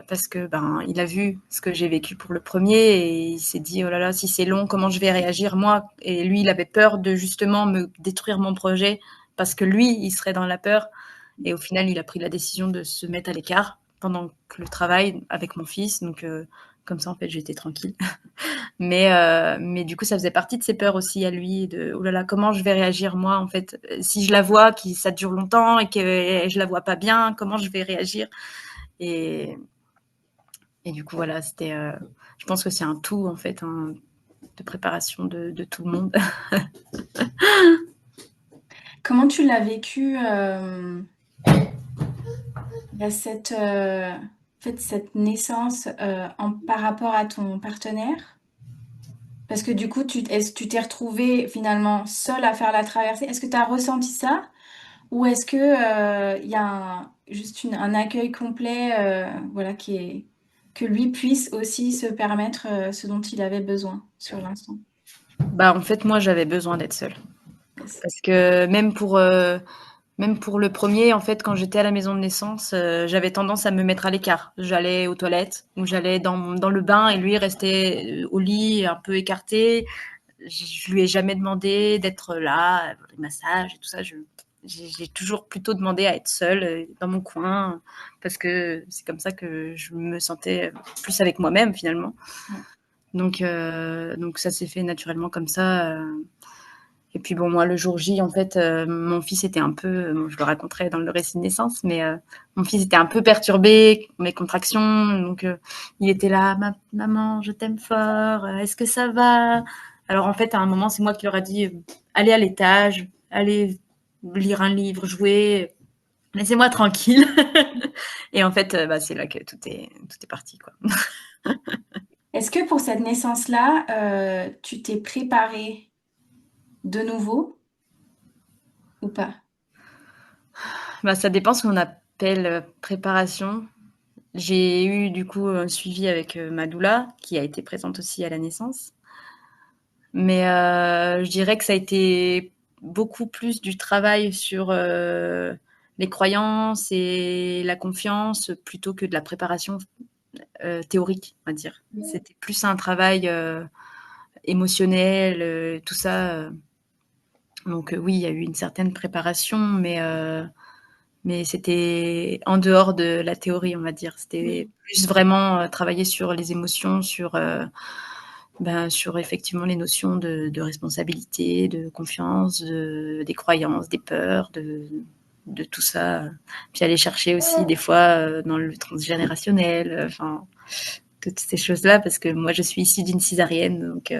Parce que il a vu ce que j'ai vécu pour le premier et il s'est dit oh là là, si c'est long, comment je vais réagir moi? Et lui, il avait peur de justement me détruire mon projet parce que lui, il serait dans la peur. Et au final, il a pris la décision de se mettre à l'écart pendant que le travail avec mon fils. Donc, comme ça, en fait, j'étais tranquille. Mais du coup, ça faisait partie de ses peurs aussi à lui, de oh là là, comment je vais réagir moi, en fait, si je la vois, qui ça dure longtemps et que je la vois pas bien, comment je vais réagir? Et, et du coup, voilà, c'était. Je pense que c'est un tout, en fait, hein, de préparation de tout le monde. Comment tu l'as vécu, en fait, cette naissance par rapport à ton partenaire? Parce que du coup, est-ce que tu t'es retrouvée finalement seule à faire la traversée? Est-ce que tu as ressenti ça? Ou est-ce que il y a juste un accueil complet, voilà, que lui puisse aussi se permettre ce dont il avait besoin sur l'instant? En fait, moi, j'avais besoin d'être seule. Yes. Parce que même pour le premier, en fait, quand j'étais à la maison de naissance, j'avais tendance à me mettre à l'écart. J'allais aux toilettes ou j'allais dans le bain et lui restait au lit, un peu écarté. Je lui ai jamais demandé d'être là, les massages et tout ça. J'ai toujours plutôt demandé à être seule dans mon coin parce que c'est comme ça que je me sentais plus avec moi-même finalement. Ouais. Donc ça s'est fait naturellement comme ça. Et puis bon, moi, le jour J, en fait, mon fils était un peu, je le raconterai dans le récit de naissance, mais mon fils était un peu perturbé, mes contractions, donc il était là, maman, je t'aime fort, est-ce que ça va? Alors en fait, à un moment, c'est moi qui leur ai dit, allez à l'étage, allez lire un livre, jouer, laissez-moi tranquille. Et en fait, c'est là que tout est parti, quoi. Est-ce que pour cette naissance-là, tu t'es préparée de nouveau ou pas? Bah, ça dépend ce qu'on appelle préparation. J'ai eu du coup un suivi avec ma doula qui a été présente aussi à la naissance. Mais je dirais que ça a été beaucoup plus du travail sur les croyances et la confiance plutôt que de la préparation théorique, on va dire. C'était plus un travail émotionnel, tout ça. Donc oui, il y a eu une certaine préparation, mais c'était en dehors de la théorie, on va dire. C'était plus vraiment travailler sur les émotions, sur effectivement les notions de responsabilité, de confiance, des croyances, des peurs, de tout ça. Puis aller chercher aussi des fois dans le transgénérationnel, enfin toutes ces choses-là, parce que moi je suis issue d'une césarienne, donc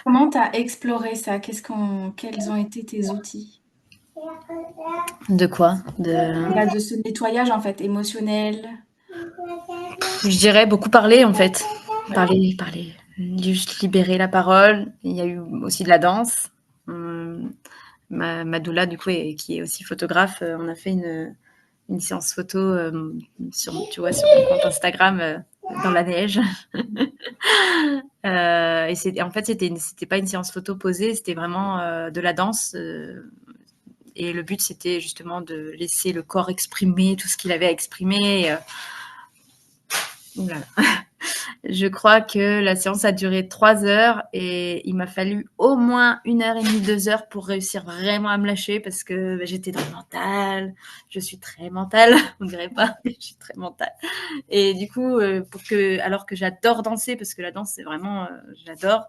Comment tu as exploré ça? Quels ont été tes outils? de quoi Bah, de ce nettoyage en fait émotionnel. Je dirais beaucoup parler en fait. Ouais. Parler. Juste libérer la parole. Il y a eu aussi de la danse. Ma doula, du coup, qui est aussi photographe, on a fait une séance photo tu vois, sur mon compte Instagram dans la neige. En fait, c'était pas une séance photo posée, c'était vraiment de la danse. Et le but, c'était justement de laisser le corps exprimer tout ce qu'il avait à exprimer. Oula. Je crois que la séance a duré 3 heures et il m'a fallu au moins 1 heure et demie, 2 heures pour réussir vraiment à me lâcher parce que j'étais dans le mental. Je suis très mentale, on dirait pas, mais je suis très mentale. Et du coup, alors que j'adore danser, parce que la danse, c'est vraiment, j'adore.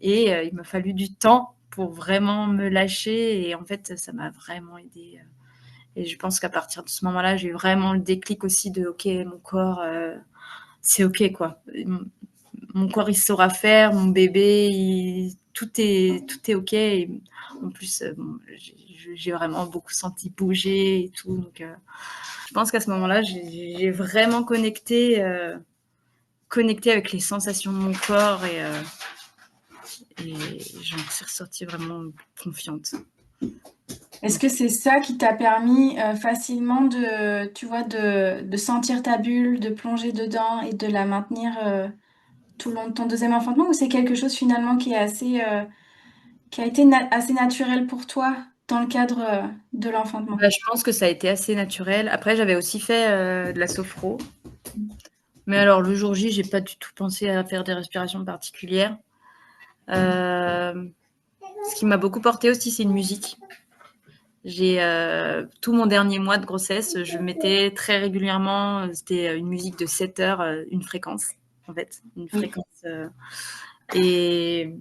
Et il m'a fallu du temps pour vraiment me lâcher. Et en fait, ça m'a vraiment aidé. Et je pense qu'à partir de ce moment-là, j'ai eu vraiment le déclic aussi de, OK, mon corps, c'est OK, quoi. Mon corps, il saura faire, mon bébé, tout est OK. Et en plus, bon, j'ai vraiment beaucoup senti bouger et tout. Donc, je pense qu'à ce moment-là, j'ai vraiment connecté avec les sensations de mon corps et j'en suis ressortie vraiment confiante. Est-ce que c'est ça qui t'a permis facilement de, tu vois, de sentir ta bulle, de plonger dedans et de la maintenir tout le long de ton deuxième enfantement, ou c'est quelque chose finalement qui est qui a été assez naturel pour toi dans le cadre de l'enfantement? Bah, je pense que ça a été assez naturel. Après, j'avais aussi fait de la sophro. Mais alors, le jour J, j'ai pas du tout pensé à faire des respirations particulières. Ce qui m'a beaucoup porté aussi, c'est une musique. J'ai tout mon dernier mois de grossesse, je mettais très régulièrement, c'était une musique de 7 heures, une fréquence, en fait, une Oui. fréquence. Et,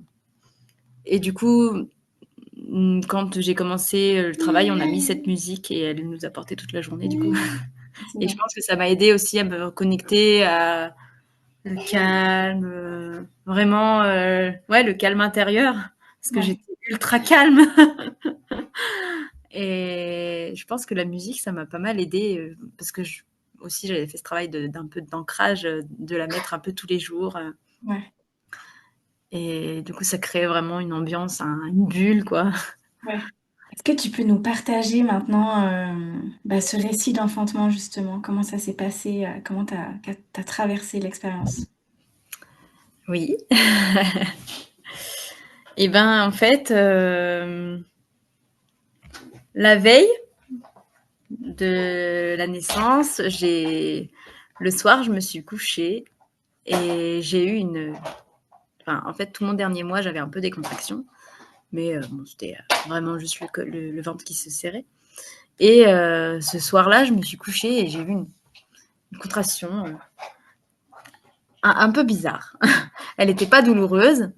et du coup, quand j'ai commencé le travail, on a mis cette musique et elle nous a porté toute la journée, du coup. C'est Et je bien. pense que ça m'a aidé aussi à me reconnecter à le calme, vraiment, ouais, le calme intérieur, parce que Ouais. j'étais ultra calme. Et je pense que la musique, ça m'a pas mal aidée parce que aussi j'avais fait ce travail d'un peu d'ancrage, de la mettre un peu tous les jours. Ouais. Et du coup, ça crée vraiment une ambiance, une bulle, quoi. Ouais. Est-ce que tu peux nous partager maintenant bah, ce récit d'enfantement justement? Comment ça s'est passé? Comment t'as traversé l'expérience? Oui. Et ben, en fait, la veille de la naissance, le soir, je me suis couchée et j'ai eu enfin, en fait, tout mon dernier mois, j'avais un peu des contractions, mais bon, c'était vraiment juste le ventre qui se serrait. Et ce soir-là, je me suis couchée et j'ai eu une contraction un peu bizarre. Elle n'était pas douloureuse,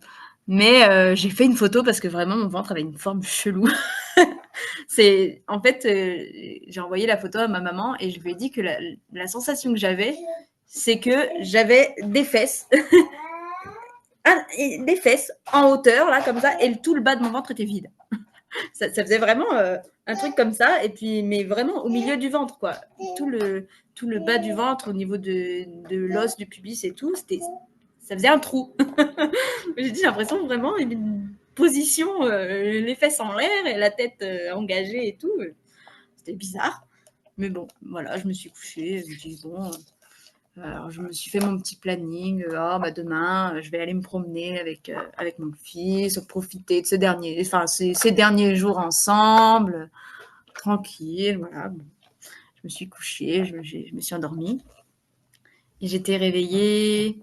mais j'ai fait une photo parce que vraiment mon ventre avait une forme chelou. En fait, j'ai envoyé la photo à ma maman et je lui ai dit que la sensation que j'avais, c'est que j'avais des fesses, des fesses en hauteur là comme ça, et tout le bas de mon ventre était vide. Ça faisait vraiment un truc comme ça, et puis, mais vraiment au milieu du ventre, quoi. Tout le bas du ventre, au niveau de l'os du pubis et tout, ça faisait un trou. J'ai l'impression vraiment une position, les fesses en l'air et la tête engagée et tout. C'était bizarre. Mais bon, voilà, je me suis couchée. Je me dis, bon, alors, je me suis fait mon petit planning. Demain, je vais aller me promener avec mon fils, profiter de ces derniers jours ensemble, tranquille. Voilà. Bon, je me suis couchée, je me suis endormie. Et j'étais réveillée,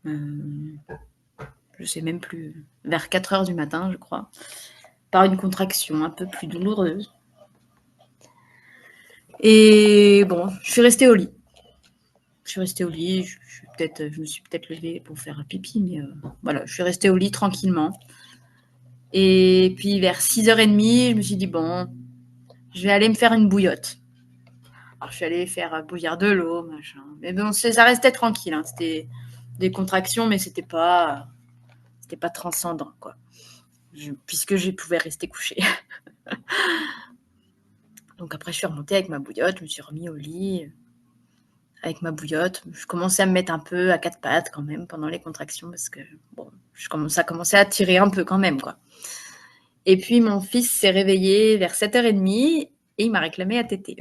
je sais même plus, vers 4 heures du matin, je crois, par une contraction un peu plus douloureuse. Et bon, je suis restée au lit. Je me suis peut-être levée pour faire un pipi, mais voilà, je suis restée au lit tranquillement. Et puis vers 6h30, je me suis dit, bon, je vais aller me faire une bouillotte. Alors je suis allée faire bouillir de l'eau, machin. Mais bon, ça restait tranquille, hein. C'était des contractions, mais c'était pas transcendant, quoi. Puisque je pouvais rester couchée. Donc après, je suis remontée avec ma bouillotte, je me suis remis au lit avec ma bouillotte. Je commençais à me mettre un peu à quatre pattes quand même pendant les contractions, parce que bon, ça commençait à tirer un peu quand même, quoi. Et puis mon fils s'est réveillé vers 7h30 et il m'a réclamé à téter.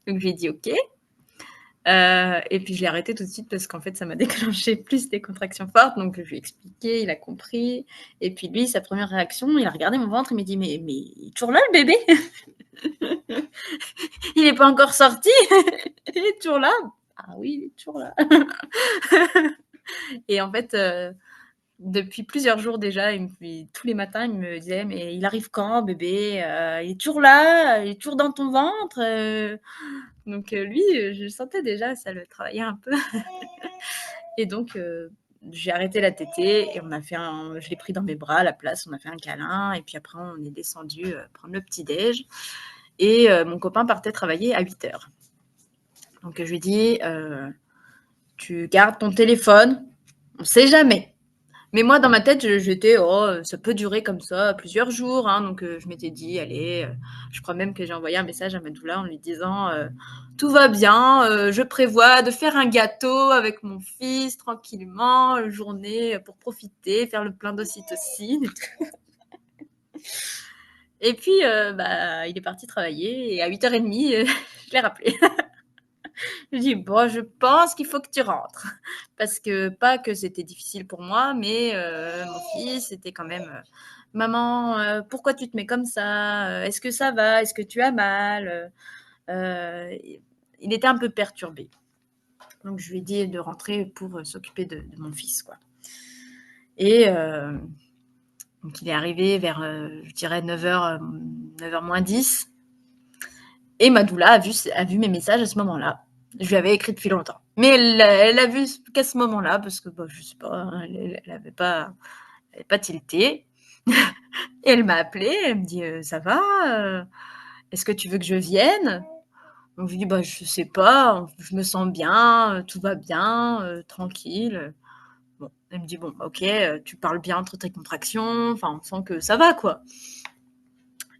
Donc j'ai dit ok. Et puis je l'ai arrêté tout de suite parce qu'en fait ça m'a déclenché plus des contractions fortes. Donc je lui ai expliqué, il a compris. Et puis lui, sa première réaction, il a regardé mon ventre, il m'a dit mais il est toujours là le bébé? Il n'est pas encore sorti? Il est toujours là? Ah oui, il est toujours là. Et en fait, depuis plusieurs jours déjà, tous les matins, il me disait mais il arrive quand bébé? Il est toujours là? Il est toujours dans ton ventre? Donc lui, je sentais déjà, ça le travaillait un peu. Et donc j'ai arrêté la tétée et je l'ai pris dans mes bras à la place, on a fait un câlin et puis après on est descendu prendre le petit déj et mon copain partait travailler à 8h. Donc je lui ai dit tu gardes ton téléphone, on sait jamais. Mais moi, dans ma tête, j'étais, ça peut durer comme ça plusieurs jours. Hein. Donc, je m'étais dit, allez, je crois même que j'ai envoyé un message à Madoula en lui disant, tout va bien, je prévois de faire un gâteau avec mon fils tranquillement, une journée pour profiter, faire le plein d'ocytocine. Et puis, il est parti travailler et à 8h30, je l'ai rappelé. Je lui ai dit, bon, je pense qu'il faut que tu rentres. Parce que, pas que c'était difficile pour moi, mais mon fils était quand même, maman, pourquoi tu te mets comme ça? Est-ce que ça va? Est-ce que tu as mal? Il était un peu perturbé. Donc, je lui ai dit de rentrer pour s'occuper de mon fils, quoi. Et donc, il est arrivé vers, je dirais, 9h moins 10. Et Madoula a vu mes messages à ce moment-là. Je lui avais écrit depuis longtemps. Mais elle a vu qu'à ce moment-là, parce que je sais pas, elle n'avait pas tilté. Et elle m'a appelée, elle me dit ça va est-ce que tu veux que je vienne? Donc je lui dis je sais pas, je me sens bien, tout va bien, tranquille. Bon, elle me dit bon, ok, tu parles bien entre tes contractions, enfin on sent que ça va quoi.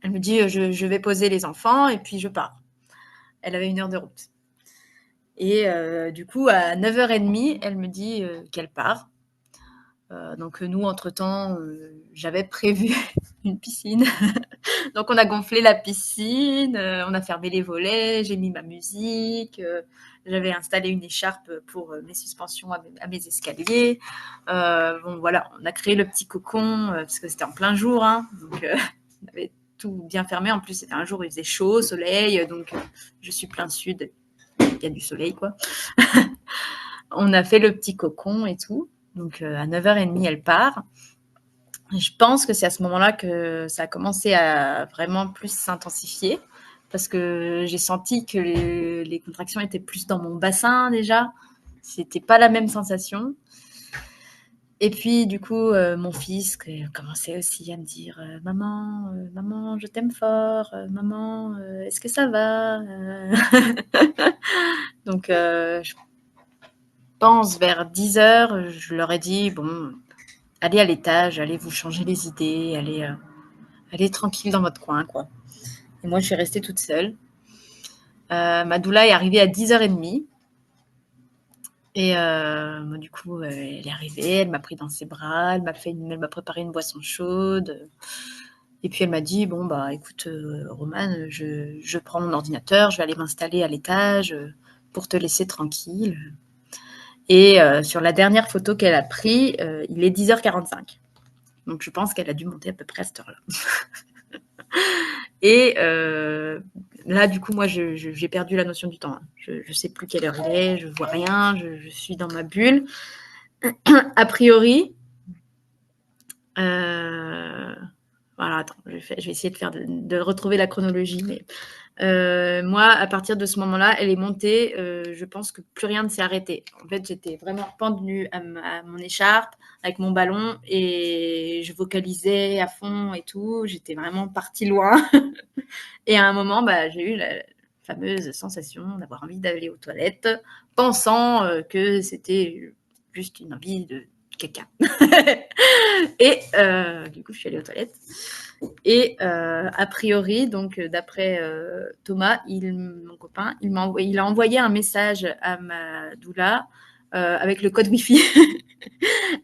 Elle me dit je vais poser les enfants et puis je pars. Elle avait 1 heure de route. Et du coup, à 9h30, elle me dit qu'elle part. Donc nous, entre-temps, j'avais prévu une piscine. Donc on a gonflé la piscine, on a fermé les volets, j'ai mis ma musique, j'avais installé une écharpe pour mes suspensions à mes escaliers. Bon voilà, on a créé le petit cocon parce que c'était en plein jour, hein, donc on avait tout bien fermé. En plus, c'était un jour où il faisait chaud, soleil, donc je suis plein sud, il y a du soleil quoi. On a fait le petit cocon et tout. Donc à 9h30, elle part. Je pense que c'est à ce moment-là que ça a commencé à vraiment plus s'intensifier parce que j'ai senti que les contractions étaient plus dans mon bassin déjà. C'était pas la même sensation. Et puis du coup, mon fils commençait aussi à me dire maman, maman, je t'aime fort, maman, est-ce que ça va? Donc je pense vers 10h, je leur ai dit bon, allez à l'étage, allez vous changer les idées, allez tranquille dans votre coin, quoi. Et moi, je suis restée toute seule. Ma doula est arrivée à 10h30. Et du coup, elle est arrivée, elle m'a pris dans ses bras, elle m'a préparé une boisson chaude. Et puis elle m'a dit, bon, bah écoute, Romane, je prends mon ordinateur, je vais aller m'installer à l'étage pour te laisser tranquille. Et sur la dernière photo qu'elle a prise, il est 10h45. Donc je pense qu'elle a dû monter à peu près à cette heure-là. Et là, du coup, moi, j'ai perdu la notion du temps. Hein. Je sais plus quelle heure il est, je vois rien, je suis dans ma bulle. A priori, voilà, attends, je vais essayer de retrouver la chronologie. Mais moi, à partir de ce moment-là, elle est montée. Je pense que plus rien ne s'est arrêté. En fait, j'étais vraiment pendue à mon écharpe avec mon ballon et je vocalisais à fond et tout. J'étais vraiment partie loin. Et à un moment, bah, j'ai eu la fameuse sensation d'avoir envie d'aller aux toilettes, pensant que c'était juste une envie de caca. Et du coup, je suis allée aux toilettes. Et a priori, donc d'après Thomas, mon copain, il a envoyé un message à ma doula avec le code Wi-Fi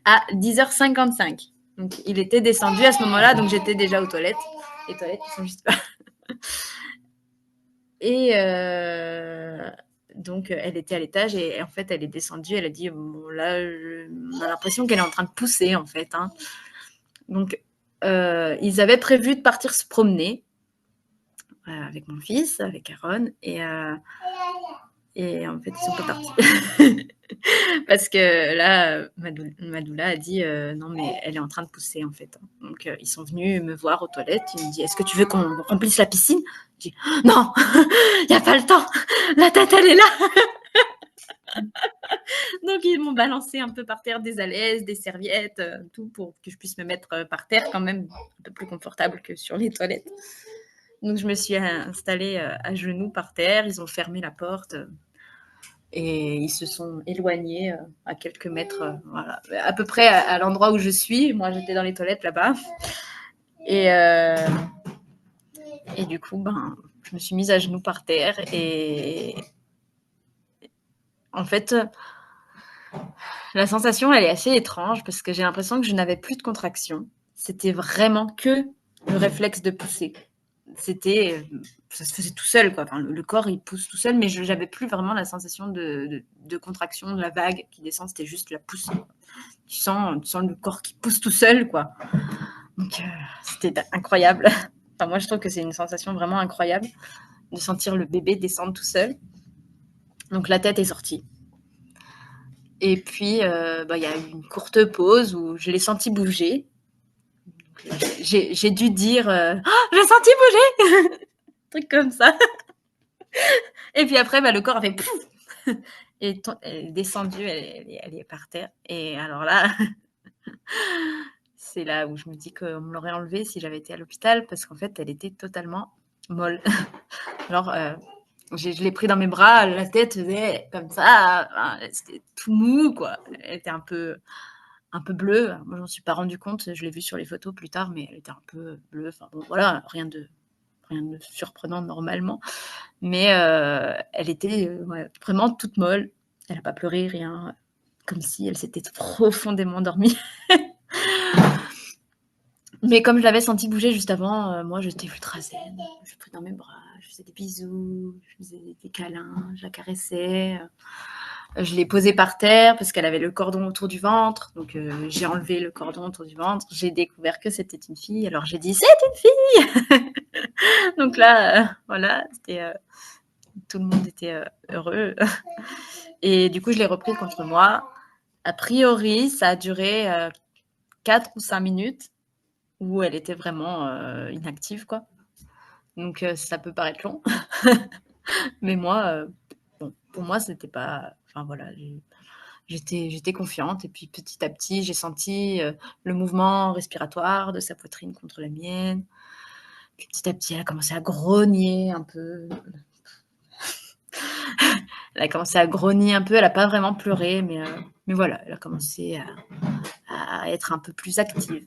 à 10h55. Donc il était descendu à ce moment-là, donc j'étais déjà aux toilettes. Les toilettes, ils sont juste là. Et donc, elle était à l'étage et en fait, elle est descendue. Elle a dit, bon, là, on a l'impression qu'elle est en train de pousser, en fait. Hein. Donc, ils avaient prévu de partir se promener avec mon fils, avec Aaron. Et en fait, ils sont pas partis. Parce que là, Madoula a dit non, mais elle est en train de pousser en fait. Donc ils sont venus me voir aux toilettes. Ils me disent est-ce que tu veux qu'on remplisse la piscine? Je dis non, il n'y a pas le temps. La tête, elle est là. Donc ils m'ont balancé un peu par terre des alaises, des serviettes, tout pour que je puisse me mettre par terre quand même un peu plus confortable que sur les toilettes. Donc je me suis installée à genoux par terre. Ils ont fermé la porte. Et ils se sont éloignés à quelques mètres, voilà, à peu près à l'endroit où je suis. Moi, j'étais dans les toilettes là-bas. Et, et du coup, ben, je me suis mise à genoux par terre. Et en fait, la sensation, elle est assez étrange parce que j'ai l'impression que je n'avais plus de contraction. C'était vraiment que le réflexe de pousser. C'était, ça se faisait tout seul, quoi. Enfin, le corps, il pousse tout seul, mais je n'avais plus vraiment la sensation de contraction, de la vague qui descend. C'était juste la poussée. Tu sens le corps qui pousse tout seul, quoi. Donc, c'était incroyable. Enfin, moi, je trouve que c'est une sensation vraiment incroyable de sentir le bébé descendre tout seul. Donc, la tête est sortie. Et puis, bah, y a eu une courte pause où je l'ai senti bouger. J'ai dû dire oh, j'ai senti bouger un truc comme ça. Et puis après, bah, le corps a fait pouf et elle est descendue, elle est par terre. Et alors là, c'est là où je me dis qu'on me l'aurait enlevée si j'avais été à l'hôpital parce qu'en fait, elle était totalement molle. Alors, je l'ai pris dans mes bras, la tête faisait comme ça, enfin, c'était tout mou, quoi. Elle était un peu bleue. Alors, moi, j'en suis pas rendu compte, je l'ai vue sur les photos plus tard, mais elle était un peu bleue. Enfin bon, voilà, rien de surprenant normalement. Mais elle était ouais, vraiment toute molle. Elle n'a pas pleuré, rien. Comme si elle s'était profondément endormie. Mais comme je l'avais senti bouger juste avant, moi j'étais ultra zen. Je l'ai pris dans mes bras, je faisais des bisous, je faisais des câlins, je la caressais. Je l'ai posée par terre parce qu'elle avait le cordon autour du ventre. Donc j'ai enlevé le cordon autour du ventre. J'ai découvert que c'était une fille. Alors j'ai dit c'est une fille. Donc là, voilà, tout le monde était heureux. Et du coup, je l'ai repris contre moi. A priori, ça a duré 4 ou 5 minutes où elle était vraiment inactive, quoi. Donc ça peut paraître long. Mais moi, bon, pour moi, c'était pas. Enfin voilà, j'étais confiante. Et puis petit à petit, j'ai senti le mouvement respiratoire de sa poitrine contre la mienne. Puis petit à petit, elle a commencé à grogner un peu. Elle a commencé à grogner un peu. Elle n'a pas vraiment pleuré, mais voilà, elle a commencé à être un peu plus active.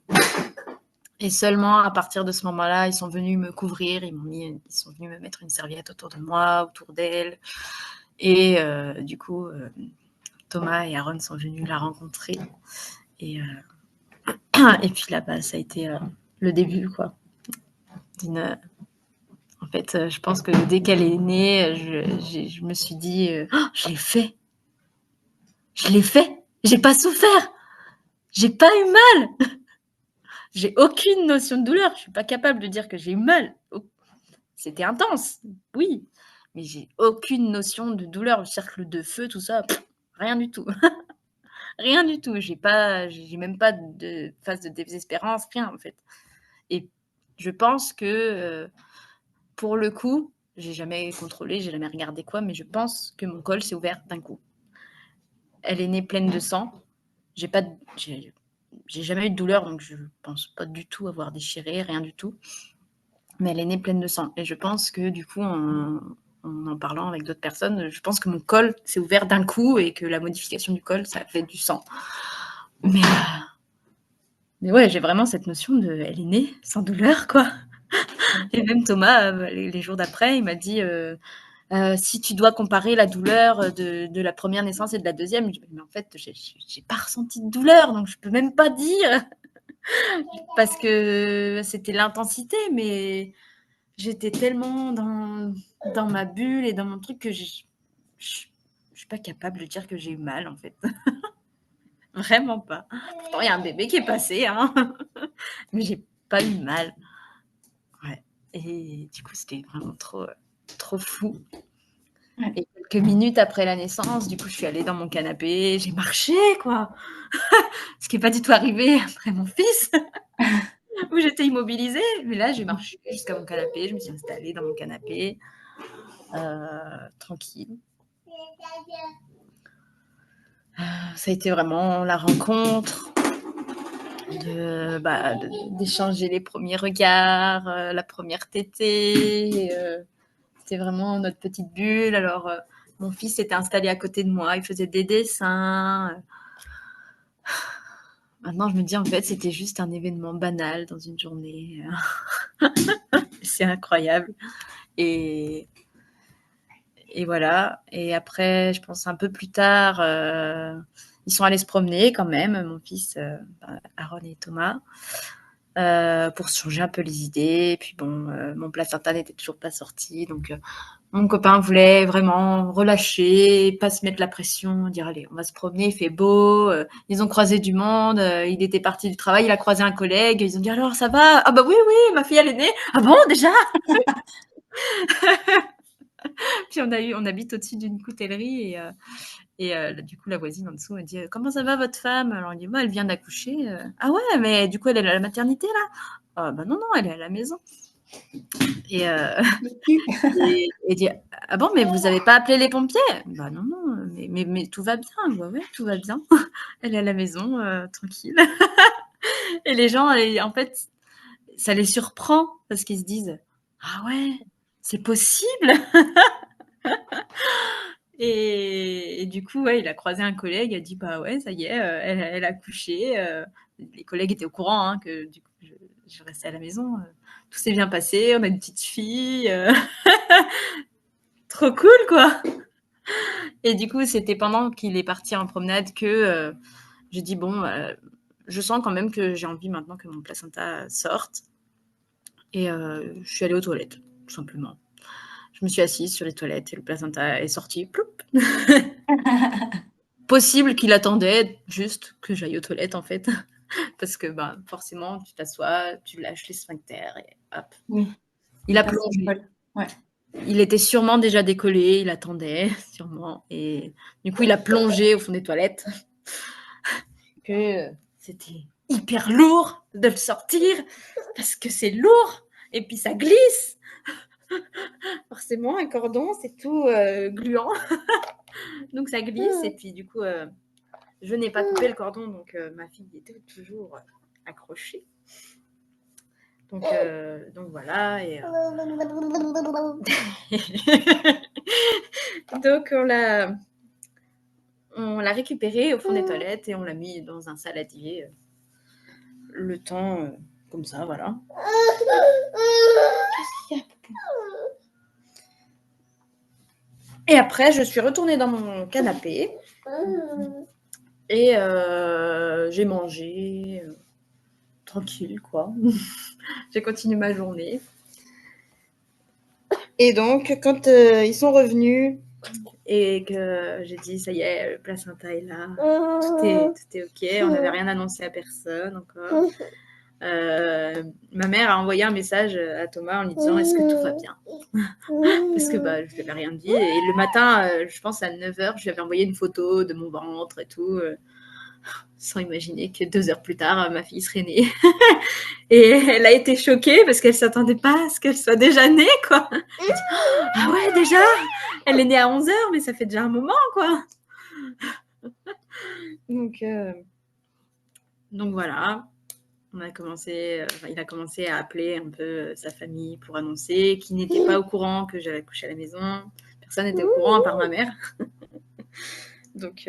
Et seulement à partir de ce moment-là, ils sont venus me couvrir, ils sont venus me mettre une serviette autour de moi, autour d'elle. Et du coup, Thomas et Aaron sont venus la rencontrer. Et puis là-bas, ça a été le début, quoi. En fait, je pense que dès qu'elle est née, je me suis dit, je l'ai fait. Je l'ai fait. J'ai pas souffert. J'ai pas eu mal. J'ai aucune notion de douleur. Je suis pas capable de dire que j'ai eu mal. C'était intense, oui, mais j'ai aucune notion de douleur. Le cercle de feu, tout ça, rien du tout. Rien du tout. J'ai même pas de phase de désespérance, rien en fait. Et je pense que pour le coup, j'ai jamais contrôlé, j'ai jamais regardé quoi, mais je pense que mon col s'est ouvert d'un coup. Elle est née pleine de sang. J'ai jamais eu de douleur, donc je pense pas du tout avoir déchiré, rien du tout. Mais elle est née pleine de sang. Et je pense que du coup, en parlant avec d'autres personnes, je pense que mon col s'est ouvert d'un coup et que la modification du col, ça a fait du sang. Mais ouais, j'ai vraiment cette notion de elle est née sans douleur, quoi. Et même Thomas, les jours d'après, il m'a dit si tu dois comparer la douleur de la première naissance et de la deuxième, je dis, mais en fait, j'ai pas ressenti de douleur, donc je peux même pas dire parce que c'était l'intensité, mais j'étais tellement dans ma bulle et dans mon truc que je suis pas capable de dire que j'ai eu mal, en fait. Vraiment pas. Pourtant, il y a un bébé qui est passé, hein. Mais j'ai pas eu mal. Ouais. Et du coup, c'était vraiment trop fou. Ouais. Et quelques minutes après la naissance, du coup, je suis allée dans mon canapé, j'ai marché, quoi. Ce qui n'est pas du tout arrivé après mon fils, où j'étais immobilisée. Mais là, j'ai marché jusqu'à mon canapé, je me suis installée dans mon canapé, tranquille. Ça a été vraiment la rencontre, d'échanger les premiers regards, la première tétée. C'était vraiment notre petite bulle. Alors, mon fils était installé à côté de moi, il faisait des dessins. Maintenant, je me dis, en fait, c'était juste un événement banal dans une journée. C'est incroyable. Et voilà. Et après, je pense un peu plus tard, ils sont allés se promener quand même, mon fils, Aaron et Thomas, pour se changer un peu les idées. Et puis bon, mon placenta n'était toujours pas sorti, donc mon copain voulait vraiment relâcher, pas se mettre la pression, dire allez, on va se promener, il fait beau. Ils ont croisé du monde, il était parti du travail, il a croisé un collègue, ils ont dit alors ça va? Ah bah oui, ma fille elle est née. Ah bon déjà? Puis on habite au-dessus d'une coutellerie et du coup la voisine en dessous elle dit comment ça va votre femme? Alors on dit bah, elle vient d'accoucher. Ah ouais, mais du coup elle est à la maternité là? Ah bah non, elle est à la maison. Et et dit ah bon mais vous avez pas appelé les pompiers? Bah non, mais tout va bien. Bah ouais, tout va bien. Elle est à la maison, tranquille. Et les gens, en fait, ça les surprend parce qu'ils se disent ah ouais, c'est possible. Et du coup, ouais, il a croisé un collègue, il a dit bah ouais, ça y est, elle a accouché. Les collègues étaient au courant hein, que du coup, je restais à la maison. Tout s'est bien passé, on a une petite fille. Trop cool, quoi. Et du coup, c'était pendant qu'il est parti en promenade que j'ai dit bon, je sens quand même que j'ai envie maintenant que mon placenta sorte. Et je suis allée aux toilettes, tout simplement. Je me suis assise sur les toilettes et le placenta est sorti. Ploup. Possible qu'il attendait juste que j'aille aux toilettes, en fait. Parce que bah, forcément, tu t'assois, tu lâches les sphincters et hop. Oui, Il a ça plongé. s'envole. Ouais. Il était sûrement déjà décollé, il attendait, sûrement. Et du coup, il a plongé au fond des toilettes. Que c'était hyper lourd de le sortir parce que c'est lourd et puis ça glisse. Forcément, un cordon, c'est tout gluant. Donc ça glisse et puis du coup, je n'ai pas coupé le cordon, donc ma fille était toujours accrochée. Donc voilà. Et, donc on l'a récupéré au fond des toilettes et on l'a mis dans un saladier le temps comme ça, voilà. Qu'est-ce qu'il y a? Et après, je suis retournée dans mon canapé et j'ai mangé tranquille, quoi. J'ai continué ma journée. Et donc, quand ils sont revenus et que j'ai dit, ça y est, le placenta est là, tout est OK, on n'avait rien annoncé à personne encore. Ma mère a envoyé un message à Thomas en lui disant, est-ce que tout va bien? Parce que je lui avais rien dit. Et le matin, je pense à 9h, je lui avais envoyé une photo de mon ventre et tout, sans imaginer que 2 heures plus tard, ma fille serait née. Et elle a été choquée parce qu'elle s'attendait pas à ce qu'elle soit déjà née, quoi. Elle dit, ah ouais, déjà? Elle est née à 11h, mais ça fait déjà un moment, quoi. Donc voilà. Il a commencé à appeler un peu sa famille pour annoncer, qui n'était pas au courant que j'allais accoucher à la maison. Personne n'était au courant à part ma mère. donc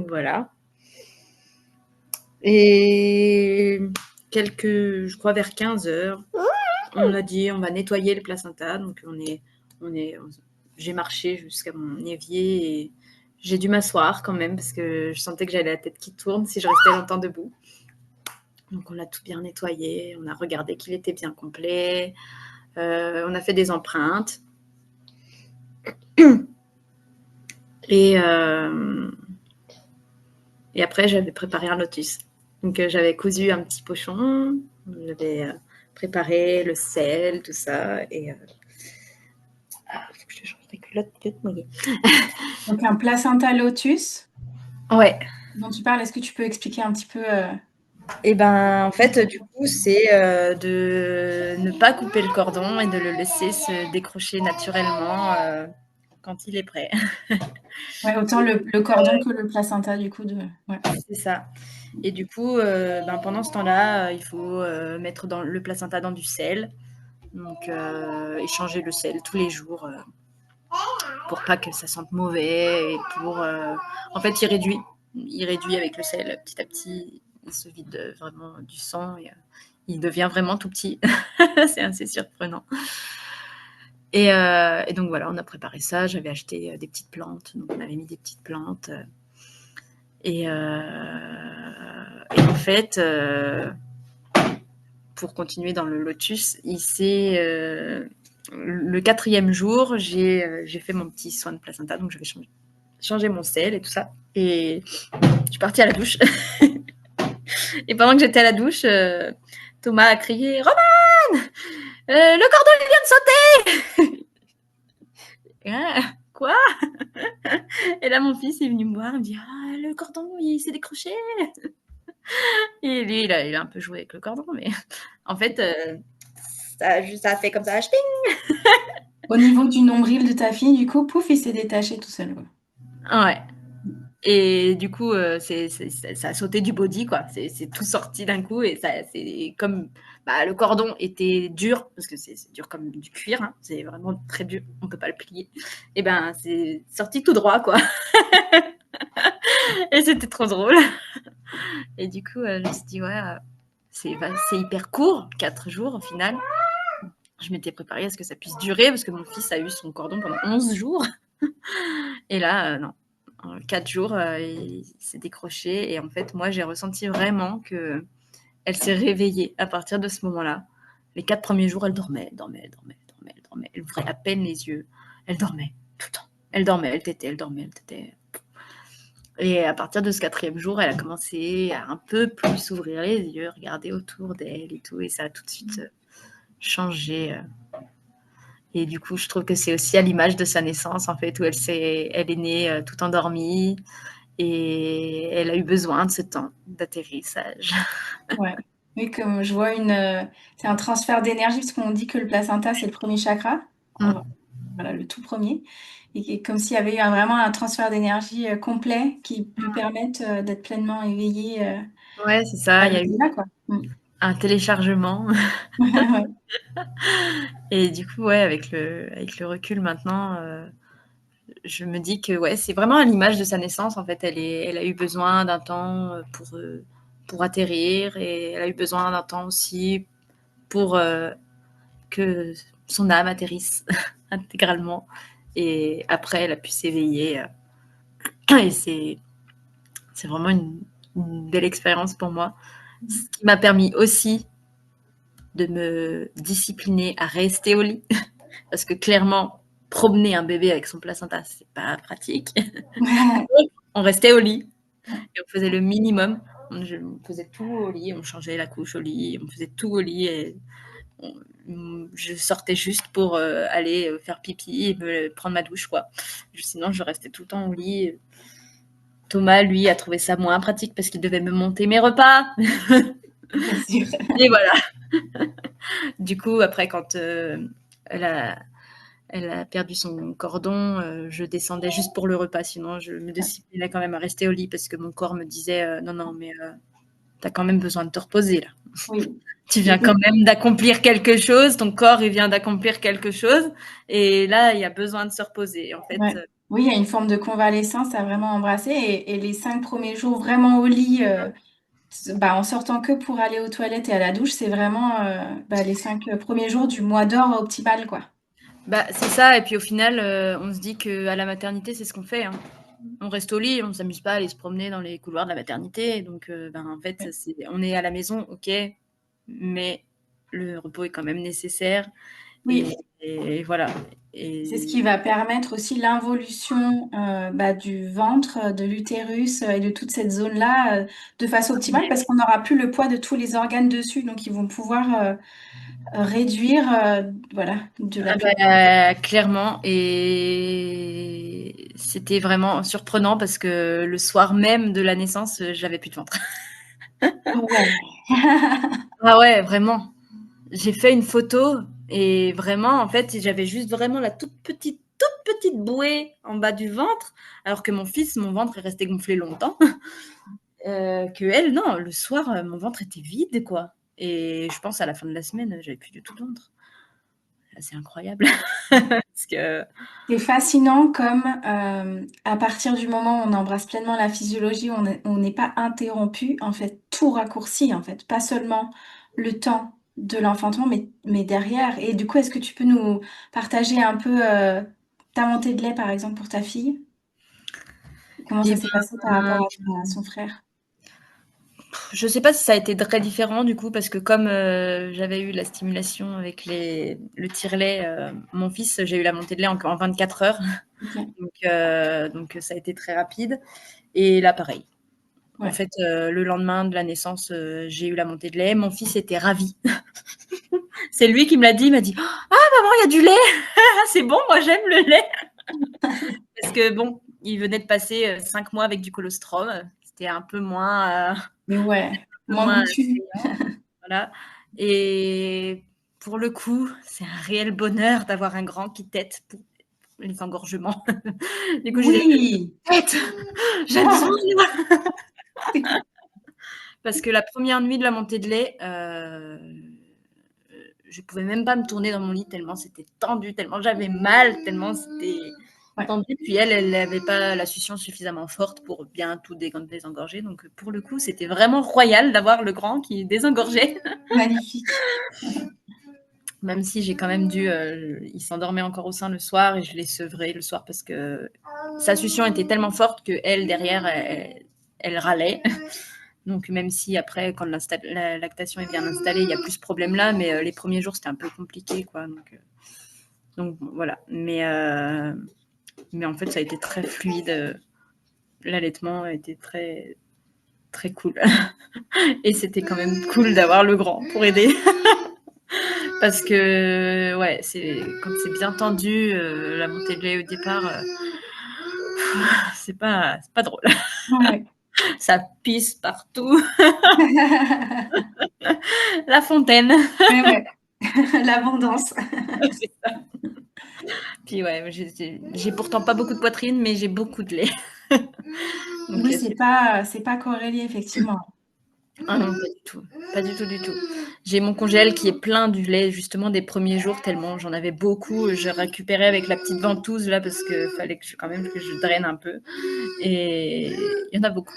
voilà. Et je crois vers 15h, on a dit on va nettoyer le placenta. Donc j'ai marché jusqu'à mon évier et j'ai dû m'asseoir quand même parce que je sentais que j'avais la tête qui tourne si je restais longtemps debout. Donc on l'a tout bien nettoyé, on a regardé qu'il était bien complet, on a fait des empreintes. Et après, j'avais préparé un lotus. Donc j'avais cousu un petit pochon, j'avais préparé le sel, tout ça. Et faut que je change mes culottes mouillées. Donc un placenta lotus Ouais. dont tu parles, est-ce que tu peux expliquer un petit peu Et en fait, du coup, c'est de ne pas couper le cordon et de le laisser se décrocher naturellement quand il est prêt. Ouais, autant le cordon que le placenta, du coup. Ouais. C'est ça. Et du coup, pendant ce temps-là, il faut mettre le placenta dans du sel. Donc, et changer le sel tous les jours pour pas que ça sente mauvais. Et en fait, il réduit avec le sel petit à petit. Il se vide vraiment du sang et il devient vraiment tout petit. C'est assez surprenant. Et donc voilà, on a préparé ça. J'avais acheté des petites plantes, donc on avait mis des petites plantes. Et en fait, pour continuer dans le lotus, le 4e jour, j'ai fait mon petit soin de placenta, donc j'avais changé mon sel et tout ça. Et je suis partie à la douche. Et pendant que j'étais à la douche, Thomas a crié « Romane, le cordon il vient de sauter !» Ah, quoi? Et là, mon fils est venu me voir, il me dit « Ah, le cordon, il s'est décroché !» Et lui, il a un peu joué avec le cordon, mais en fait, ça a fait comme ça, ch'ping. Au niveau du nombril de ta fille, du coup, pouf, il s'est détaché tout seul. Ouais. Et du coup, ça a sauté du body, quoi. C'est tout sorti d'un coup et c'est comme le cordon était dur parce que c'est dur comme du cuir, hein, c'est vraiment très dur, on peut pas le plier. Et c'est sorti tout droit, quoi. Et c'était trop drôle. Et du coup, je me suis dit ouais, c'est hyper court, 4 jours au final. Je m'étais préparée à ce que ça puisse durer parce que mon fils a eu son cordon pendant 11 jours. Et là, non. En 4 jours, il s'est décroché. Et en fait, moi, j'ai ressenti vraiment qu'elle s'est réveillée à partir de ce moment-là. Les 4 premiers jours, elle dormait. Elle ouvrait à peine les yeux. Elle dormait tout le temps. Elle dormait, elle tétait. Et à partir de ce 4e jour, elle a commencé à un peu plus ouvrir les yeux, regarder autour d'elle et tout. Et ça a tout de suite changé. Et du coup, je trouve que c'est aussi à l'image de sa naissance, en fait, où elle est née tout endormie et elle a eu besoin de ce temps d'atterrissage. Ouais. Oui, comme je vois c'est un transfert d'énergie, parce qu'on dit que le placenta, c'est le premier chakra. Voilà, le tout premier. Et comme s'il y avait eu vraiment un transfert d'énergie complet qui lui permette d'être pleinement éveillée. Ouais, c'est ça. Il y a eu Là, quoi. un téléchargement. Ouais. Et du coup, ouais, avec le recul maintenant, je me dis que ouais, c'est vraiment à l'image de sa naissance. En fait, elle a eu besoin d'un temps pour atterrir et elle a eu besoin d'un temps aussi pour que son âme atterrisse intégralement. Et après, elle a pu s'éveiller. Et c'est vraiment une belle expérience pour moi. Ce qui m'a permis aussi de me discipliner à rester au lit. Parce que clairement, promener un bébé avec son placenta, c'est pas pratique. On restait au lit et on faisait le minimum. On faisait tout au lit, on changeait la couche au lit, on faisait tout au lit et je sortais juste pour aller faire pipi et prendre ma douche, quoi. Sinon, je restais tout le temps au lit. Thomas, lui, a trouvé ça moins pratique parce qu'il devait me monter mes repas. Bien sûr. Et voilà. Du coup, après, quand elle a perdu son cordon, je descendais juste pour le repas. Sinon, je me disciplinais quand même à rester au lit parce que mon corps me disait non, non, mais t'as quand même besoin de te reposer là. Oui. Tu viens quand même d'accomplir quelque chose, ton corps il vient d'accomplir quelque chose, et là il y a besoin de se reposer. En fait, Ouais. Oui, il y a une forme de convalescence à vraiment embrasser et les 5 premiers jours vraiment au lit, en sortant que pour aller aux toilettes et à la douche, c'est vraiment les 5 premiers jours du mois d'or optimal, quoi. bah, c'est ça, et puis au final, on se dit qu'à la maternité, c'est ce qu'on fait. Hein. On reste au lit, on ne s'amuse pas à aller se promener dans les couloirs de la maternité. Donc, en fait, Ouais. on est à la maison, ok, mais le repos est quand même nécessaire. Et, Oui, et voilà. c'est ce Et qui va permettre aussi l'involution du ventre, de l'utérus et de toute cette zone-là de façon optimale parce qu'on n'aura plus le poids de tous les organes dessus, donc ils vont pouvoir réduire de la ah plus. bah, clairement, et c'était vraiment surprenant parce que le soir même de la naissance, j'avais plus de ventre. Ouais. Ah ouais, vraiment. J'ai fait une photo et vraiment, en fait, j'avais juste vraiment la toute petite bouée en bas du ventre, alors que mon fils, mon ventre est resté gonflé longtemps. Que elle, non, le soir, mon ventre était vide, quoi. Et je pense à la fin de la semaine, j'avais plus du tout de ventre. C'est incroyable. Parce que C'est fascinant comme à partir du moment où on embrasse pleinement la physiologie, on n'est pas interrompu, en fait, tout raccourci, en fait, pas seulement le temps de l'enfantement, mais derrière. Et du coup, est-ce que tu peux nous partager un peu ta montée de lait, par exemple, pour ta fille? Comment et ça s'est passé par rapport ben, à son frère? je sais pas si ça a été très différent du coup, parce que comme j'avais eu la stimulation avec le tire-lait, mon fils, j'ai eu la montée de lait en 24 heures. Ok. Donc ça a été très rapide. Et là, pareil. En Ouais. fait, le lendemain de la naissance, j'ai eu la montée de lait. Mon fils était ravi. C'est lui qui me l'a dit. Il m'a dit: «Ah maman, il y a du lait! Ah, c'est bon, moi j'aime le lait!» Parce que bon, il venait de passer 5 mois avec du colostrum. C'était Mais ouais, un peu moins moins goûtu. attrayant. Voilà. Et pour le coup, c'est un réel bonheur d'avoir un grand qui tète pour les engorgements. Du coup, je disais: Oui. «Tète! J'ai besoin là!» C'est cool. Parce que la première nuit de la montée de lait, je pouvais même pas me tourner dans mon lit tellement c'était tendu, tellement j'avais mal, tellement c'était Ouais, tendu. Puis elle n'avait pas la succion suffisamment forte pour bien tout désengorger. Donc pour le coup, c'était vraiment royal d'avoir le grand qui désengorgeait. magnifique. Même si j'ai quand même dû, il s'endormait encore au sein le soir et je l'ai sevré le soir parce que sa succion était tellement forte que elle derrière, elle râlait. Donc même si après, quand la lactation est bien installée, il y a plus ce problème-là, mais les premiers jours c'était un peu compliqué, quoi. Donc voilà. Mais en fait, ça a été très fluide. L'allaitement a été très très cool. Et c'était quand même cool d'avoir le grand pour aider. Parce que ouais, quand c'est bien tendu, la montée de lait au départ, c'est pas drôle. Ouais. Ça pisse partout. La fontaine. Mais ouais, l'abondance. C'est ça. Puis ouais, j'ai pourtant pas beaucoup de poitrine, mais j'ai beaucoup de lait. Donc Oui, c'est pas corrélé, effectivement. Ah non, pas du tout. Pas du tout, du tout. J'ai mon congèle qui est plein du lait, justement, des premiers jours, tellement j'en avais beaucoup. Je récupérais avec la petite ventouse, là, parce qu'il fallait quand même que je draine un peu. Et il y en a beaucoup.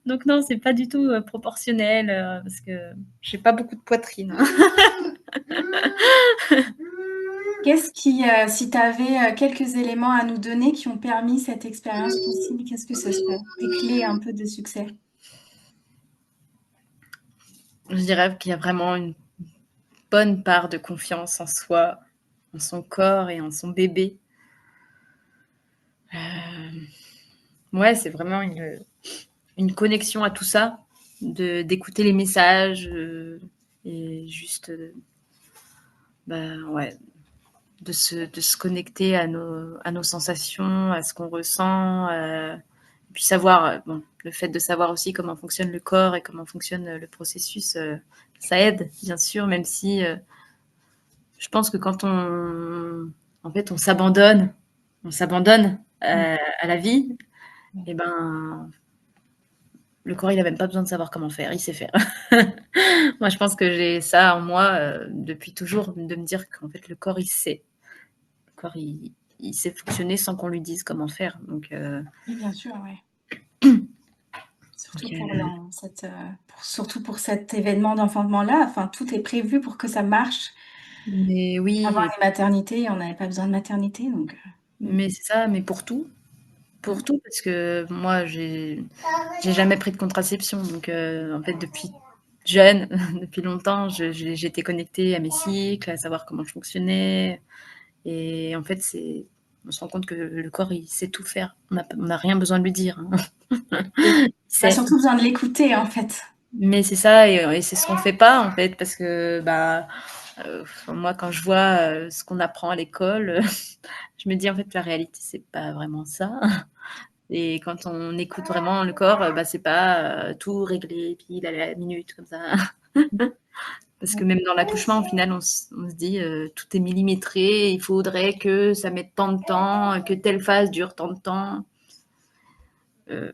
Donc non, c'est pas du tout proportionnel, parce que j'ai pas beaucoup de poitrine. Qu'est-ce qui, si tu avais quelques éléments à nous donner qui ont permis cette expérience possible, qu'est-ce que ce serait? Des clés un peu de succès. Je dirais qu'il y a vraiment une bonne part de confiance en soi, en son corps et en son bébé. Ouais, c'est vraiment une connexion à tout ça, d'écouter les messages et juste, ouais, de se connecter à nos sensations, à ce qu'on ressent, et puis savoir, bon, le fait de savoir aussi comment fonctionne le corps et comment fonctionne le processus, ça aide, bien sûr, même si je pense que quand en fait, on s'abandonne à la vie, et ben, le corps, il a même pas besoin de savoir comment faire, il sait faire. Moi, je pense que j'ai ça en moi depuis toujours, de me dire qu'en fait, le corps, il sait. Le corps, il sait fonctionner sans qu'on lui dise comment faire. Donc, Oui, bien sûr, ouais. Surtout donc, pour, surtout pour cet événement d'enfantement-là, enfin, tout est prévu pour que ça marche. mais Avant oui, les maternités, on n'avait pas besoin de maternité, donc. mais c'est ça, mais pour tout, parce que moi, j'ai jamais pris de contraception, donc en fait, depuis jeune, depuis longtemps, j'étais connectée à mes cycles, à savoir comment je fonctionnais, et en fait, on se rend compte que le corps, il sait tout faire. On n'a rien besoin de lui dire. Hein. Oui. Il On a sait. surtout besoin de l'écouter, en fait. Mais c'est ça, et c'est ce qu'on fait pas en fait, parce que bah moi quand je vois ce qu'on apprend à l'école, je me dis en fait la réalité c'est pas vraiment ça. Et quand on écoute vraiment le corps, bah c'est pas tout réglé pile à la minute comme ça. Parce que même dans l'accouchement, au final, on se dit tout est millimétré, il faudrait que ça mette tant de temps, que telle phase dure tant de temps. Euh,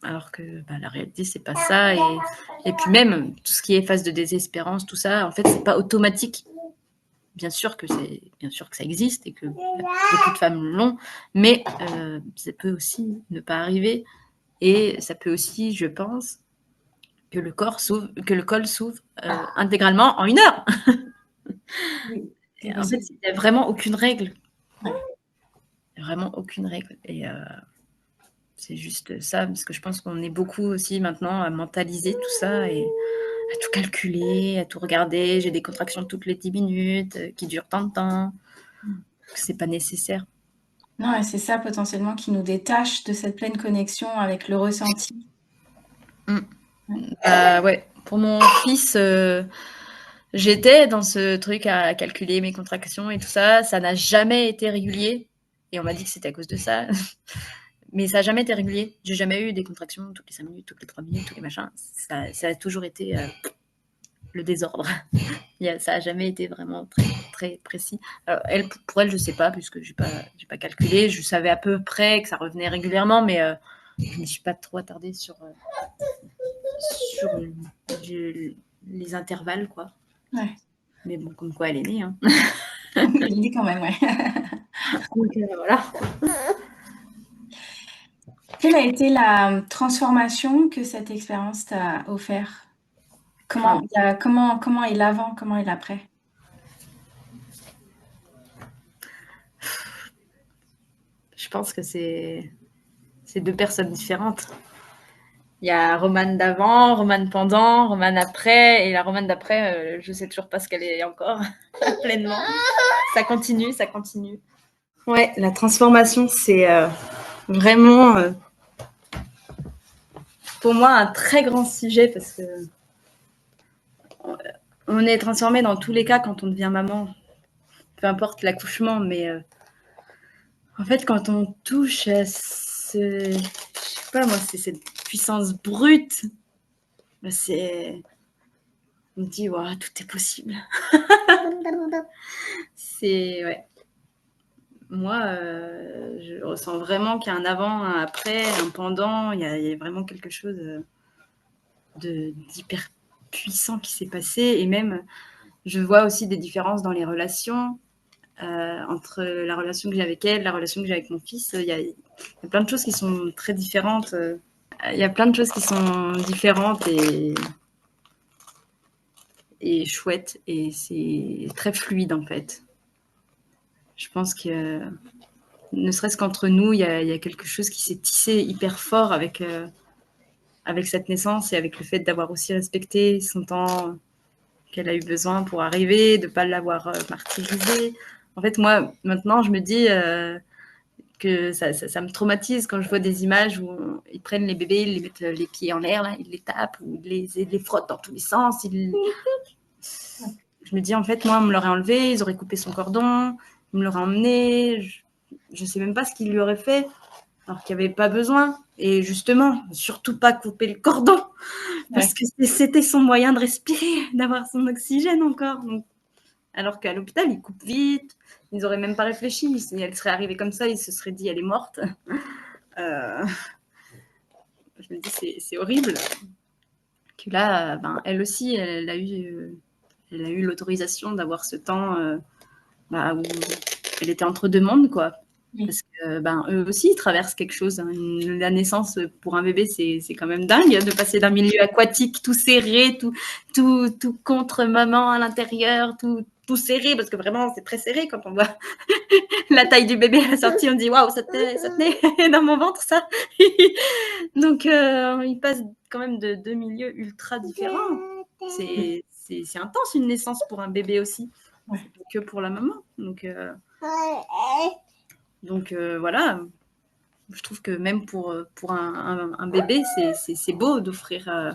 Alors que bah, la réalité, c'est pas ça. Et puis même, tout ce qui est phase de désespérance, tout ça, en fait, c'est pas automatique. Bien sûr que ça existe et que beaucoup de femmes l'ont, mais ça peut aussi ne pas arriver. Et ça peut aussi, je pense, que le col s'ouvre intégralement en 1 heure. Oui, c'est Et en fait, possible. il n'y a vraiment aucune règle. Ouais. Il n'y a vraiment aucune règle. Et c'est juste ça, parce que je pense qu'on est beaucoup aussi maintenant à mentaliser tout ça et à tout calculer, à tout regarder. J'ai des contractions toutes les 10 minutes qui durent tant de temps. C'est pas nécessaire. Non, et c'est ça potentiellement qui nous détache de cette pleine connexion avec le ressenti. Mm. Ouais. Ouais. Pour mon fils, j'étais dans ce truc à calculer mes contractions et tout ça. Ça n'a jamais été régulier. Et on m'a dit que c'était à cause de ça. Mais ça n'a jamais été régulier. J'ai jamais eu des contractions toutes les 5 minutes, toutes les 3 minutes, tous les machins. Ça a toujours été le désordre. Ça n'a jamais été vraiment très, très précis. Alors, pour elle, je ne sais pas, puisque je n'ai pas calculé. Je savais à peu près que ça revenait régulièrement, mais je ne me suis pas trop attardée sur les intervalles, quoi. Ouais. Mais bon, comme quoi elle est née. Hein. Il dit quand même, ouais. Donc voilà. Quelle a été la transformation que cette expérience t'a offert? Ah, Comment est l'avant, comment est l'après? je pense que c'est 2 personnes différentes. Il y a Romane d'avant, Romane pendant, Romane après, et la Romane d'après, je sais toujours pas ce qu'elle est encore pleinement. Ça continue, ça continue. Ouais, la transformation, c'est vraiment pour moi un très grand sujet parce que on est transformé dans tous les cas quand on devient maman, peu importe l'accouchement, mais en fait quand on touche je sais pas moi, c'est cette puissance brute, bah, on me dit tout est possible. C'est ouais. moi, je ressens vraiment qu'il y a un avant, un après, un pendant. Il y a vraiment quelque chose d'hyper puissant qui s'est passé. Et même, je vois aussi des différences dans les relations. Entre la relation que j'ai avec elle, la relation que j'ai avec mon fils, il y a plein de choses qui sont très différentes. Il y a plein de choses qui sont différentes et chouettes, et c'est très fluide en fait. Je pense que ne serait-ce qu'entre nous, il y a quelque chose qui s'est tissé hyper fort avec cette naissance et avec le fait d'avoir aussi respecté son temps qu'elle a eu besoin pour arriver, de ne pas l'avoir martyrisé. En fait, moi, maintenant, je me dis que ça me traumatise quand je vois des images où ils prennent les bébés, ils les mettent les pieds en l'air, là, ils les tapent, ou ils les frottent dans tous les sens. Je me dis, en fait, moi, on me l'aurait enlevé, ils auraient coupé son cordon, ils me l'auraient emmené. Je ne sais même pas ce qu'ils lui auraient fait, alors qu'il n'y avait pas besoin. Et justement, surtout pas couper le cordon, parce que c'était son moyen de respirer, d'avoir son oxygène encore. Donc, alors qu'à l'hôpital, ils coupent vite, ils n'auraient même pas réfléchi. Si elle serait arrivée comme ça, ils se seraient dit, elle est morte. Je me dis, c'est horrible. Que là, elle aussi, elle a eu l'autorisation d'avoir ce temps où elle était entre deux mondes, quoi. Oui. Parce que eux aussi, ils traversent quelque chose. Hein. La naissance pour un bébé, c'est quand même dingue de passer d'un milieu aquatique tout serré, tout contre maman à l'intérieur, tout serré, parce que vraiment, c'est très serré quand on voit la taille du bébé à la sortie. On dit waouh, ça tenait dans mon ventre, ça. Donc, ils passent quand même de deux milieux ultra différents. C'est intense une naissance pour un bébé aussi, Ouais. que pour la maman. Donc voilà, je trouve que même pour un bébé, c'est beau d'offrir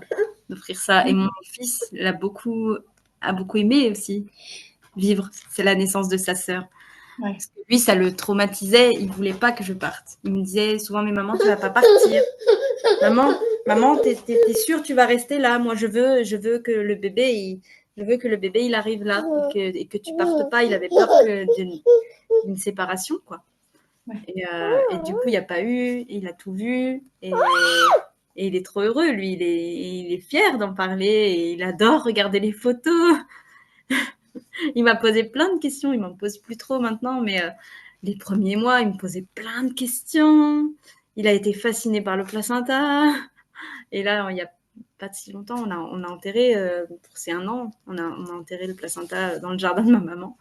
ça. Et mon fils a beaucoup aimé aussi vivre. C'est la naissance de sa sœur. Ouais. Parce que lui, ça le traumatisait. Il voulait pas que je parte. Il me disait souvent, mais maman, tu vas pas partir. Maman, t'es sûre tu vas rester là. Moi, je veux que le bébé, il arrive là et que tu partes pas. Il avait peur d'une séparation, quoi. Ouais. Et du coup, il n'y a pas eu. Il a tout vu et il est trop heureux. Lui, il est fier d'en parler et il adore regarder les photos. Il m'a posé plein de questions. Il m'en pose plus trop maintenant, mais les premiers mois, il me posait plein de questions. Il a été fasciné par le placenta. Et là, il n'y a pas si longtemps, on a enterré, c'est 1 an, on a enterré le placenta dans le jardin de ma maman.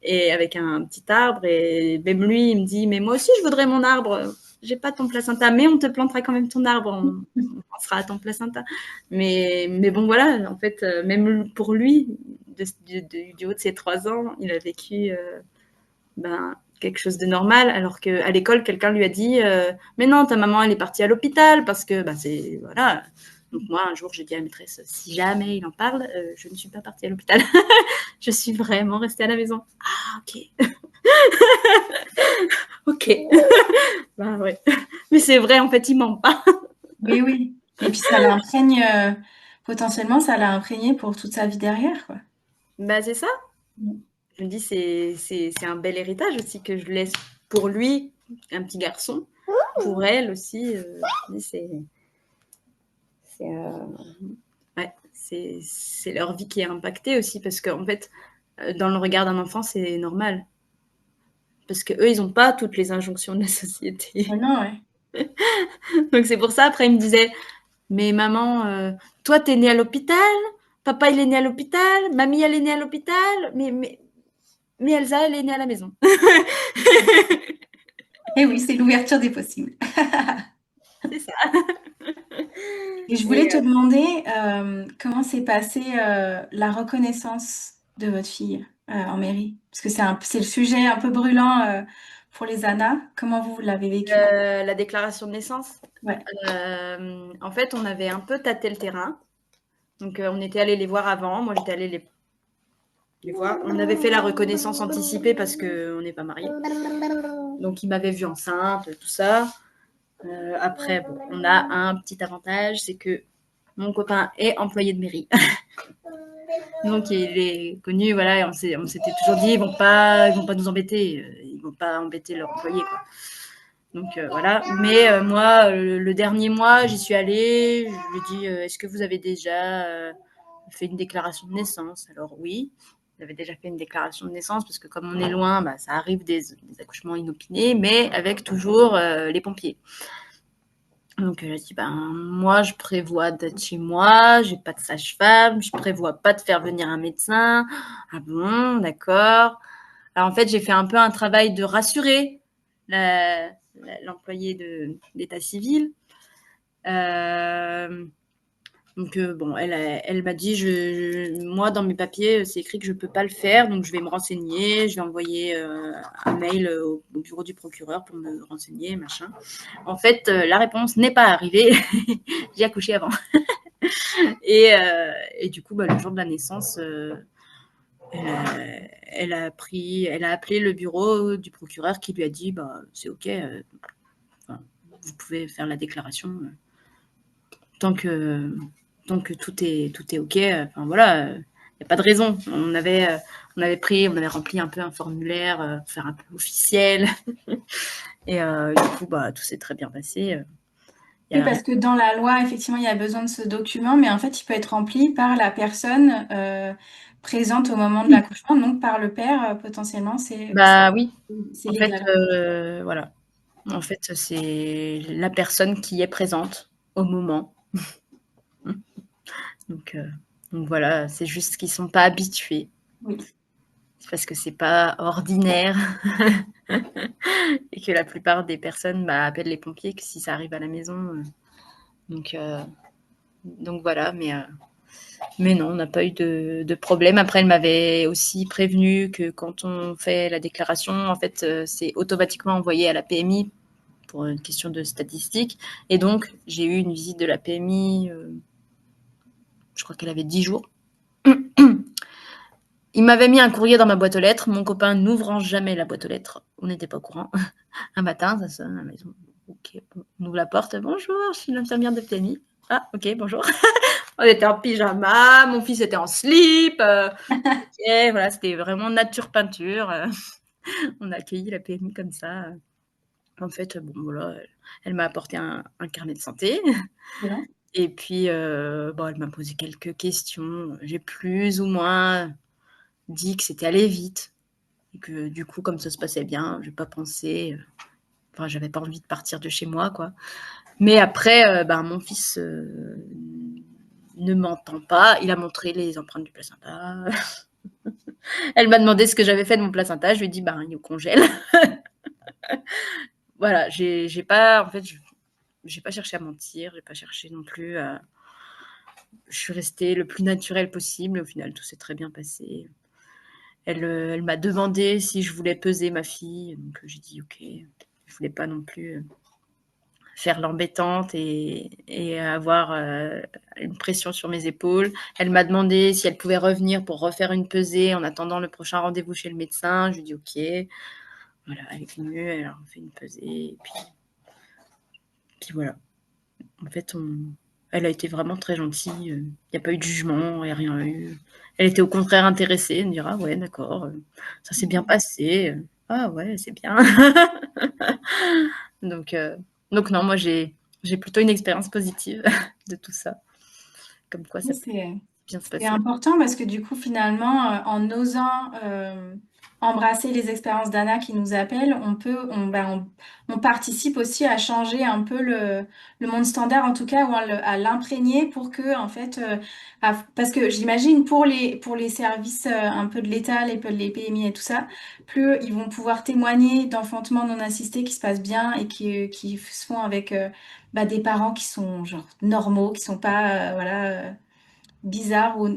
Et avec un petit arbre. Et même lui, il me dit, mais moi aussi, je voudrais mon arbre. J'ai pas ton placenta, mais on te plantera quand même ton arbre. On pensera à ton placenta. Mais bon, voilà, en fait, même pour lui, du haut de ses 3 ans, il a vécu quelque chose de normal, alors qu'à l'école, quelqu'un lui a dit mais non, ta maman, elle est partie à l'hôpital parce que c'est voilà. Donc moi, un jour, j'ai dit à la maîtresse, si jamais il en parle, je ne suis pas partie à l'hôpital. Je suis vraiment restée à la maison. Ah, ok. Ok. Ouais. Mais c'est vrai, en fait, il ment pas. Oui, oui. Et puis ça l'imprègne, potentiellement, ça l'a imprégné pour toute sa vie derrière, quoi. C'est ça. Je me dis, c'est un bel héritage aussi que je laisse pour lui, un petit garçon. Pour elle aussi, c'est leur vie qui est impactée aussi parce qu'en fait, dans le regard d'un enfant, c'est normal. Parce qu'eux, ils n'ont pas toutes les injonctions de la société. Ouais, non, ouais. Donc c'est pour ça, après, ils me disaient, mais maman, toi, t'es née à l'hôpital, papa, il est né à l'hôpital, mamie, elle est née à l'hôpital, mais Elsa, elle est née à la maison. Et oui, c'est l'ouverture des possibles. C'est ça. Et je voulais te demander comment s'est passée la reconnaissance de votre fille en mairie? Parce que c'est le sujet un peu brûlant pour les ANA. Comment vous l'avez vécu? La déclaration de naissance. Ouais. En fait, on avait un peu tâté le terrain. Donc, on était allé les voir avant. Moi, j'étais allée les voir. On avait fait la reconnaissance anticipée parce qu'on n'est pas mariés. Donc, ils m'avaient vue enceinte, tout ça. Après, bon, on a un petit avantage, c'est que mon copain est employé de mairie. Donc, il est connu, voilà, et on s'était toujours dit, ils vont pas nous embêter. Ils vont pas embêter leur employé, quoi. Donc voilà. Mais moi, le dernier mois, j'y suis allée. Je lui ai dit, est-ce que vous avez déjà fait une déclaration de naissance? Alors oui, j'avais déjà fait une déclaration de naissance parce que comme on est loin, bah, ça arrive des accouchements inopinés, mais avec toujours les pompiers. Donc j'ai dit, ben moi je prévois d'être chez moi, j'ai pas de sage-femme, je prévois pas de faire venir un médecin. Ah bon, d'accord. Alors en fait j'ai fait un peu un travail de rassurer l'employé d'état civil. Donc bon, elle m'a dit, moi dans mes papiers, c'est écrit que je peux pas le faire, donc je vais me renseigner, je vais envoyer un mail au bureau du procureur pour me renseigner, machin. En fait, la réponse n'est pas arrivée. J'ai accouché avant. Et du coup, bah, le jour de la naissance, elle a appelé le bureau du procureur qui lui a dit, bah, c'est ok, vous pouvez faire la déclaration tant que tout est ok. Enfin voilà, il n'y a pas de raison. On avait rempli un peu un formulaire pour faire un peu officiel. Et du coup, bah, tout s'est très bien passé. Oui, parce que dans la loi, effectivement, il y a besoin de ce document, mais en fait, il peut être rempli par la personne présente au moment de l'accouchement, donc par le père, potentiellement, Bah oui, c'est en fait, légal. voilà. En fait, c'est la personne qui est présente au moment. Donc, euh, donc voilà, c'est juste qu'ils sont pas habitués. Oui. C'est parce que c'est pas ordinaire et que la plupart des personnes bah, appellent les pompiers que si ça arrive à la maison. Donc, euh, donc voilà, mais non, on n'a pas eu de problème. Après, elle m'avait aussi prévenu que quand on fait la déclaration, en fait, c'est automatiquement envoyé à la PMI pour une question de statistique. Et donc, j'ai eu une visite de la PMI, je crois qu'elle avait 10 jours. Il m'avait mis un courrier dans ma boîte aux lettres. Mon copain n'ouvrant jamais la boîte aux lettres. On n'était pas au courant. Un matin, ça sonne à la maison. Ok, on ouvre la porte. Bonjour, je suis l'infirmière de PMI. Ah, ok, bonjour. On était en pyjama, mon fils était en slip. Ok, voilà, c'était vraiment nature peinture. On a accueilli la PMI comme ça. En fait, bon, voilà, elle m'a apporté un carnet de santé. Bien. Et puis, bon, elle m'a posé quelques questions. J'ai plus ou moins dit que c'était allé vite. Et que du coup, comme ça se passait bien, j'ai pas pensé. Enfin, j'avais pas envie de partir de chez moi, quoi. Mais après, ben, mon fils ne m'entend pas. Il a montré les empreintes du placenta. Elle m'a demandé ce que j'avais fait de mon placenta. Je lui ai dit, ben, il congèle. Voilà, j'ai pas, en fait, j'ai pas cherché à mentir. J'ai pas cherché non plus à. Je suis restée le plus naturelle possible. Et au final, tout s'est très bien passé. Elle m'a demandé si je voulais peser ma fille. Donc, j'ai dit OK. Je voulais pas non plus faire l'embêtante et avoir une pression sur mes épaules. Elle m'a demandé si elle pouvait revenir pour refaire une pesée en attendant le prochain rendez-vous chez le médecin. Je lui ai dit OK. Voilà, elle est venue, elle a fait une pesée. Et puis voilà. En fait, elle a été vraiment très gentille. Il n'y a pas eu de jugement, il n'y a rien eu. Elle était au contraire intéressée. Elle me dira, ah ouais, d'accord, ça s'est bien passé. Ah ouais, c'est bien. donc, euh, donc non, moi j'ai plutôt une expérience positive de tout ça. Comme quoi Oui, ça peut bien se c'est passer. important parce que du coup, finalement, en osant embrasser les expériences d'Anna qui nous appellent, on participe aussi à changer un peu le monde standard, en tout cas, ou à l'imprégner pour que, en fait, parce que j'imagine pour les services un peu de l'État, les PMI et tout ça, plus ils vont pouvoir témoigner d'enfantements non assistés qui se passent bien et qui se font avec des parents qui sont genre normaux, qui sont pas, voilà bizarres ou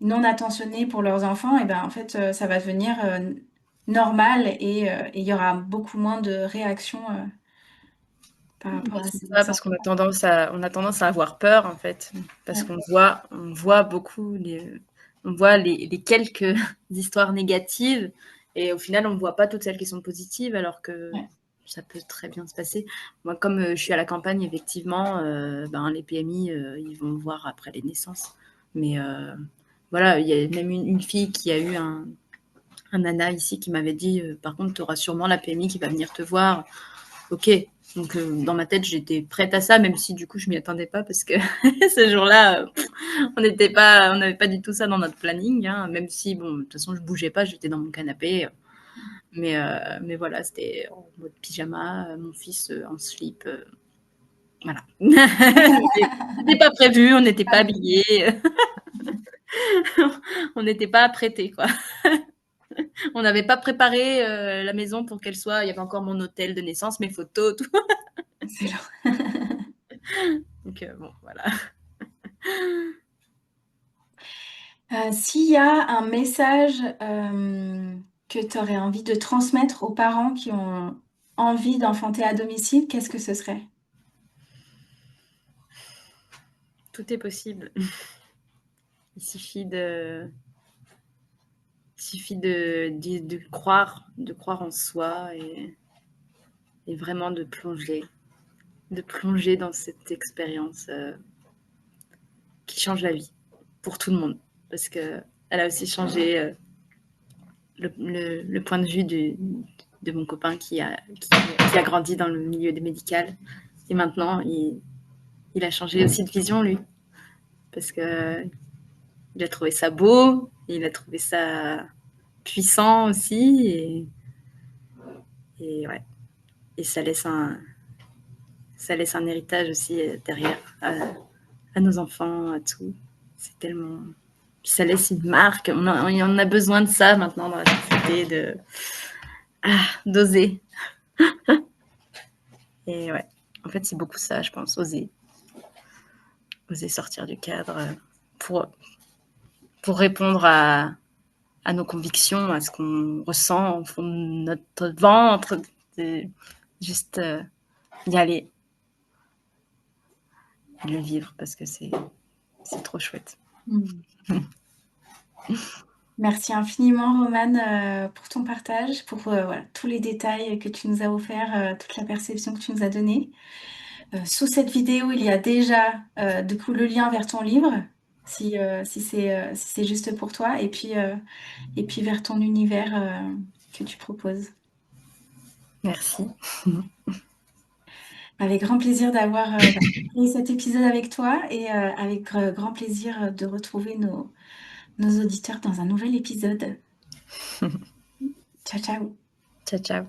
non attentionnés pour leurs enfants, et ben en fait ça va devenir normal et il y aura beaucoup moins de réactions par rapport à C'est ces ça, parce qu'on a on a tendance à avoir peur, en fait, parce Ouais, on voit beaucoup on voit les quelques histoires négatives, et au final, on voit pas toutes celles qui sont positives, alors que ouais. ça peut très bien se passer. Moi, comme je suis à la campagne, effectivement, ben, les PMI, ils vont voir après les naissances. Mais voilà, il y a même une fille qui a eu nana ici qui m'avait dit par contre, tu auras sûrement la PMI qui va venir te voir. Ok. Donc, dans ma tête, j'étais prête à ça, même si du coup, je m'y attendais pas parce que ce jour-là, on n'avait pas du tout ça dans notre planning. Hein, même si, bon, de toute façon, je bougeais pas, j'étais dans mon canapé. Mais voilà, c'était en mode pyjama, mon fils en slip. Voilà. C'était pas prévu, on n'était pas habillés. On n'était pas apprêtés, quoi. On n'avait pas préparé la maison pour qu'elle soit. Il y avait encore mon hôtel de naissance, mes photos, tout. Excellent. Donc, bon, voilà. S'il y a un message que tu aurais envie de transmettre aux parents qui ont envie d'enfanter à domicile, qu'est-ce que ce serait? Tout est possible. Il suffit de croire en soi et vraiment de plonger dans cette expérience qui change la vie pour tout le monde. Parce qu'elle a aussi changé le point de vue de mon copain qui a grandi dans le milieu médical. Et maintenant, il a changé aussi de vision, lui. Parce qu'il a trouvé ça beau, il a trouvé ça puissant aussi. Et ouais. Et ça laisse un héritage aussi derrière à nos enfants, à tout. C'est tellement. Puis ça laisse une marque. On a besoin de ça maintenant dans la société, d'oser. Et ouais, en fait, c'est beaucoup ça, je pense, oser sortir du cadre pour, pour répondre à nos convictions, à ce qu'on ressent au fond de notre ventre. C'est juste y aller et le vivre parce que c'est trop chouette. Merci infiniment, Romane, pour ton partage, pour voilà, tous les détails que tu nous as offerts, toute la perception que tu nous as donnée. Sous cette vidéo, il y a déjà du coup le lien vers ton livre, si c'est juste pour toi, et puis vers ton univers que tu proposes. Merci. Avec grand plaisir d'avoir créé cet épisode avec toi et avec grand plaisir de retrouver nos auditeurs dans un nouvel épisode. Ciao, ciao. Ciao, ciao.